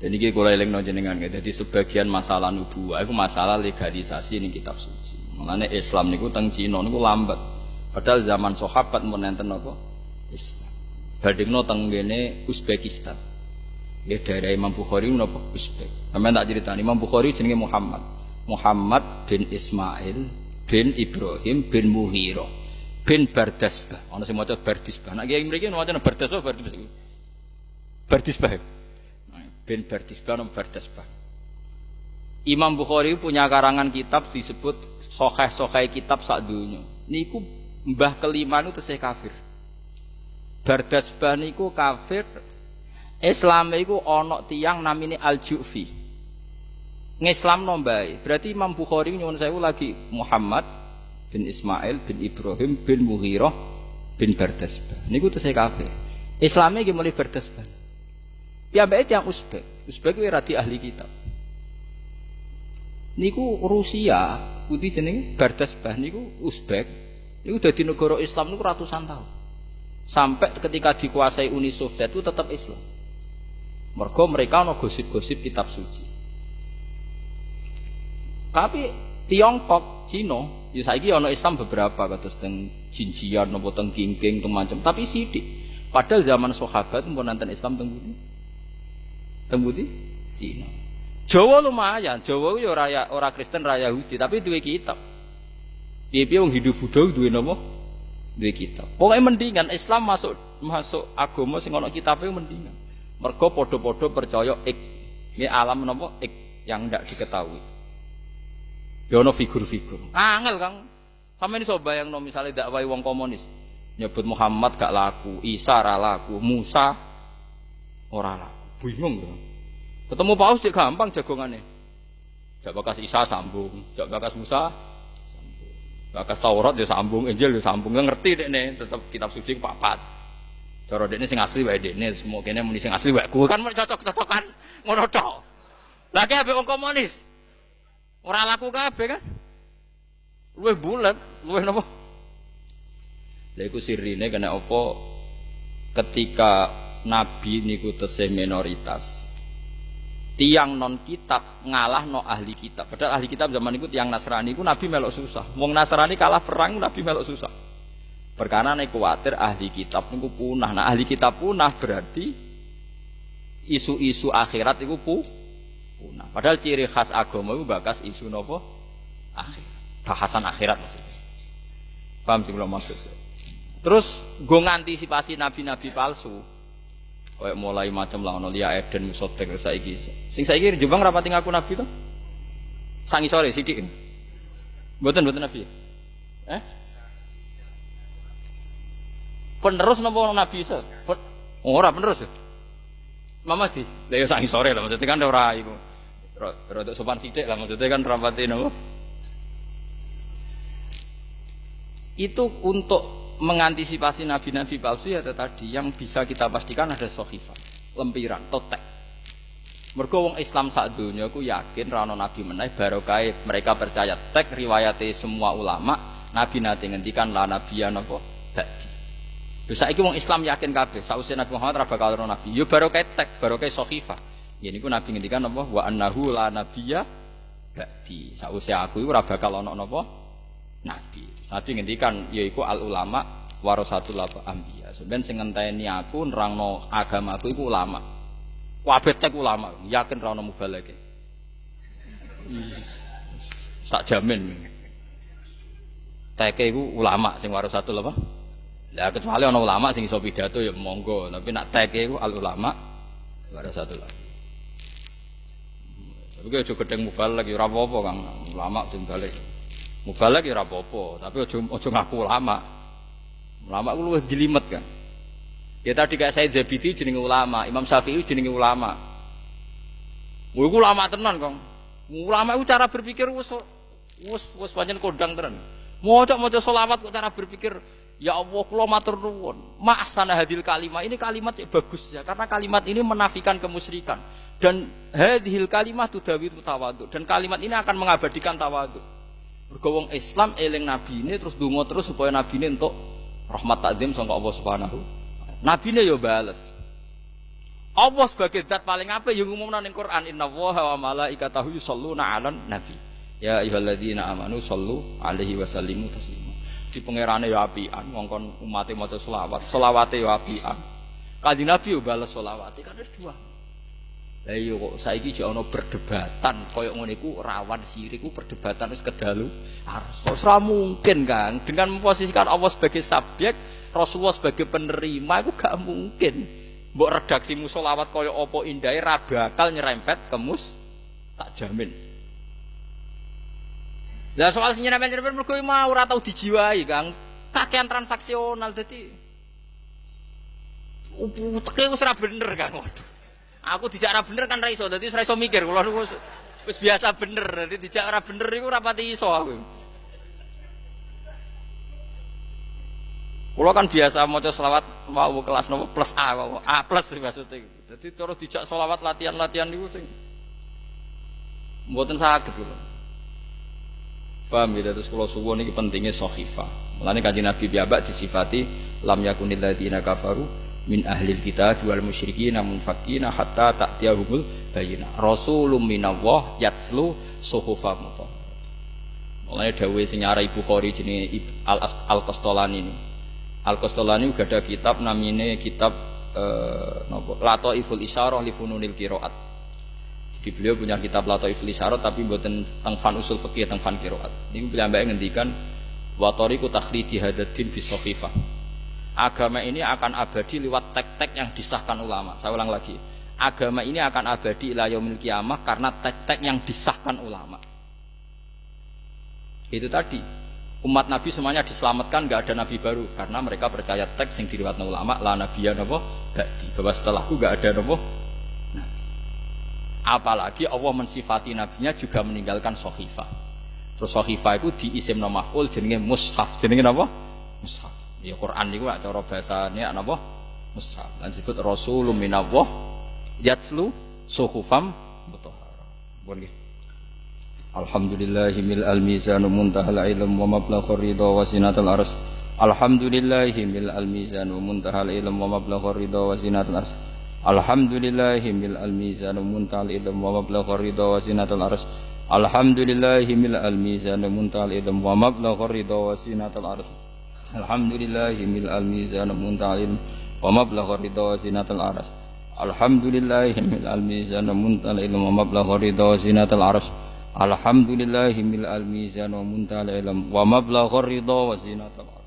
Dan iki kula elingno jenengan nggih. Dadi sebagian masalah nubuwah iku masalah legalisasi ning kitab suci. Mulane Islam niku teng Cina niku lambat. Padahal zaman sahabat mun enten apa? Islam. Bandingno teng ngene Uzbekistan. Nggih daerah Imam Bukhari napa Uzbek. Sampeyan tak critani Imam Bukhari jenenge Muhammad. Muhammad bin Ismail bin Ibrahim bin Mughirah bin Bardasbah. Ana sing maca Bardisbah. Nek kiai mriki maca Bardasbah Bardisbah. Bardisbah. Bin Bardisbah nang Bardasbah. Imam Bukhari punya karangan kitab disebut Sahih kitab sak donya. Niku mbah kelima niku tesih kafir. Bardasbah niku kafir. Islam iku ana tiyang namine Al-Ju'fi. Ngislamno mbae. Berarti Imam Bukhari nyuwun sewu lagi Muhammad bin Ismail bin Ibrahim bin Mughirah bin Bardasbah. Niku tesih kafir. Islame nggih mulai Bardasbah. Piyambake tiyang Uzbek. Uzbek kuwi radi ahli kitab. Niku Rusia, putih jenenge Bardasbah niku Uzbek. Niku dadi negara Islam niku ratusan tahun. Sampai ketika dikuasai Uni Soviet itu tetap Islam. Mergo mereka ana gosip-gosip kitab suci. Tapi Tiongkok, Cina, ya saiki ana Islam beberapa kados teng Xinjiang napa teng Qingqing teng macam, tapi sithik. Padahal zaman sahabat pun nonton Islam teng pundi? Teng pundi? Cina. Jawa lumayan, Jawa yo ora Kristen, ora Yahudi, tapi duwe kitab. Piye-piye wong Hindu Buddha duwe napa? Duwe kitab. Pokoke mendingan Islam masuk agama sing ana kitabe mendingan. Mergo padha-padha percaya nggih alam napa yang ndak diketahui. Ya ana figur-figur. Angel Kang. Sampeyan iso bayangno misale dakwahi wong komunis. Nyebut Muhammad gak laku, Isa ora laku, Musa ora laku. Bingung ya. Ketemu Paus sik gampang jagongane. Jak bakas Isa sambung, jak bakas Musa sambung. Bakas Taurat ya sambung, Injil ya sambung. Ngerti dekne tetep kitab suci papat. Cara dekne sing asli wae dekne, semua kene muni sing asli wae ku kan cocok-cocokan ngono tok. Lah ki ambek wong komunis. Ora laku kabeh kan? Luwih bulet, luwih napa? Lha iku sirine kena apa ketika nabi niku tesih minoritas. Tiang non kitab ngalahno ahli kitab. Padahal ahli kitab zaman niku tiang Nasrani iku nabi melok susah. Wong Nasrani kalah perang nabi melok susah. Perkara nek kuwatir ahli kitab niku punah. Nah ahli kitab punah berarti isu-isu akhirat iku punah. Padahal ciri khas agama iku bakas isu napa? Akhirat. Bahasan akhirat maksudnya. Paham sing kula maksud. Terus nggo ngantisipasi nabi-nabi palsu. Kayak mulai macam lah ono Lia Eden Musodek saiki. Sing saiki Jombang rapati ngaku nabi to? Sangi sore sithik. Mboten nabi. Penerus napa nabi Isa? Ora penerus. Mamadi. Lah ya sangi sore lah maksudnya kan ora iku. Rada sopan sithik lah maksudnya kan rapati napa? Itu untuk mengantisipasi nabi-nabi palsu ya tadi yang bisa kita pastikan ada sohifah, lempiran, totek. Mergo wong Islam sak donya ku yakin ra ono nabi meneh barokah mereka percaya tek riwayate semua ulama nabi nate ngendikan la nabiyan apa ba'di. Lha saiki wong Islam yakin kabeh sausé Nabi Muhammad ra bakal ono nabi. Ya barokah tek, barokah sohifah. Ya niku nabi ngendikan apa wa annahu la nabiyya ba'di. Sausé aku iku ora bakal ono napa nabi. Nabi ngendikan yaiku al ulama warasatul anbiya. Sampeyan sing ngenteni aku nerangno agamaku iku ulama. Kabeh tek ulama, yakin ra ono mubalake. Tak jamin. Teke iku ulama sing warasatul apa? Lah kecuali ono ulama sing iso pidato ya monggo, tapi nak teke iku al ulama warasatul anbiya. Tapi aja gedeng mubalak ya ora apa-apa Kang. Ulama den balik. Mubalak ya ora apa-apa, tapi aja ngaku ulama. Ulama ku luwih jelimet kan. Ya tadi kayak Said Zabidi jenenge ulama, Imam Syafi'i jenenge ulama. Kowe ku ulama tenan, Kang. Ulama itu cara berpikir wis pancen kondang tenan. Maca selawat kok cara berpikir, ya Allah kula matur nuwun. Ma ahsana hadil kalimah. Ini kalimat yang bagus ya, karena kalimat ini menafikan kemusyrikan. Dan hadhil kalimah tudawitu tawadhu. Dan kalimat ini akan mengabadikan tawadhu. Bergowong Islam eling nabine terus donga terus supaya nabine entuk rahmat takdim sangka Allah Subhanahu. Nabine yo bales. Allah sebagai zat paling apik yo ngumumna ning Quran innallaha wa malaikatahu yusholluna 'alan nabi. Ya ayyuhalladzina amanu shollu 'alaihi wa sallimu taslima. Di pangerane yo apian ngongkon umate maca selawat. Selawate yo apian. Kanjeng Nabi yo bales selawate kan wis dua. Lah iya kok saiki jek ana perdebatan kaya ngene iku rawan sirik ku perdebatan wis kedalu. Ora mungkin kan dengan memposisikan Allah sebagai subjek, Rasulullah sebagai penerima iku gak mungkin. Mbok redaksimu selawat kaya apa indahe ra bakal nyerempet kemus tak jamin. Lah soal sing nyerempet mergo mau ora tau dijiwai Kang. Kakean transaksional dadi teke wis ora bener Kang. Waduh. Aku dijak ora bener kan ra iso, dadi ora iso mikir. Kula niku wis biasa bener, dadi dijak ora bener iku ora pati iso aku. Kula kan biasa maca selawat wau kelas nopo plus A wau. A plus maksudnya. Dadi terus dijak selawat latihan-latihan niku sing mboten saged kula. Paham ya, terus kula suwun iki pentingnya sahifa. Mulane Kanjeng Nabi piyambak disifati lam yakunil ladina kafaru min ahlil kitab wal musyrikin munfakina hatta ta'tiyahumul bayyinah rasulun minallah yatslu suhufam mutahharah. Mulane dawuhe sing nyarai Bukhari jenenge Al-Qastolani. Al-Qastolani uga ada kitab namine kitab napa Lataiful Isyarah li Fununil Qiraat. Jadi beliau punya kitab Lataiful Isyarah tapi mboten teng fan usul fikih teng fan qiraat. Niku piyambake ngendikan wa tariqu takhlidi hadaddin fi sahifah. Agama ini akan abadi lewat tek-tek yang disahkan ulama. Saya ulang lagi. Agama ini akan abadi ila yaumil qiyamah karena tek-tek yang disahkan ulama. Itu tadi. Umat Nabi semuanya diselamatkan, enggak ada nabi baru karena mereka percaya teks yang diriwayatkan ulama la nabiyya napa ba'di. Bahwa setelahku enggak ada napa nabi. Apalagi Allah mensifati nabinya juga meninggalkan sahifah. Terus sahifah itu diisimna maf'ul jenenge mushaf. Jenenge napa? Mushaf. Ya Quran niku cara bahasane napa? Mushaf. Lan disebut rasulun minallah yatslu suhufam mutahharah. Pun nggih. Alhamdulillahimil almizan muntahal ilm wa mablaghur ridha wa sinatul arsy. Alhamdulillahimil almizan muntahal ilm wa mablaghur ridha wa sinatul arsy. Alhamdulillahimil almizan muntahal ilm wa mablaghur ridha wa sinatul arsy. Alhamdulillahimil almizan muntahal ilm wa mablaghur ridha wa sinatul arsy. Alhamdulillahimil almizan munta'in wa mablaghur ridha wa zinatul arsy. Alhamdulillahimil almizan munta'in wa mablaghur ridha wa zinatul arsy. Alhamdulillahimil almizan wa munta'il wa mablaghur ridha wa zinatul arsy.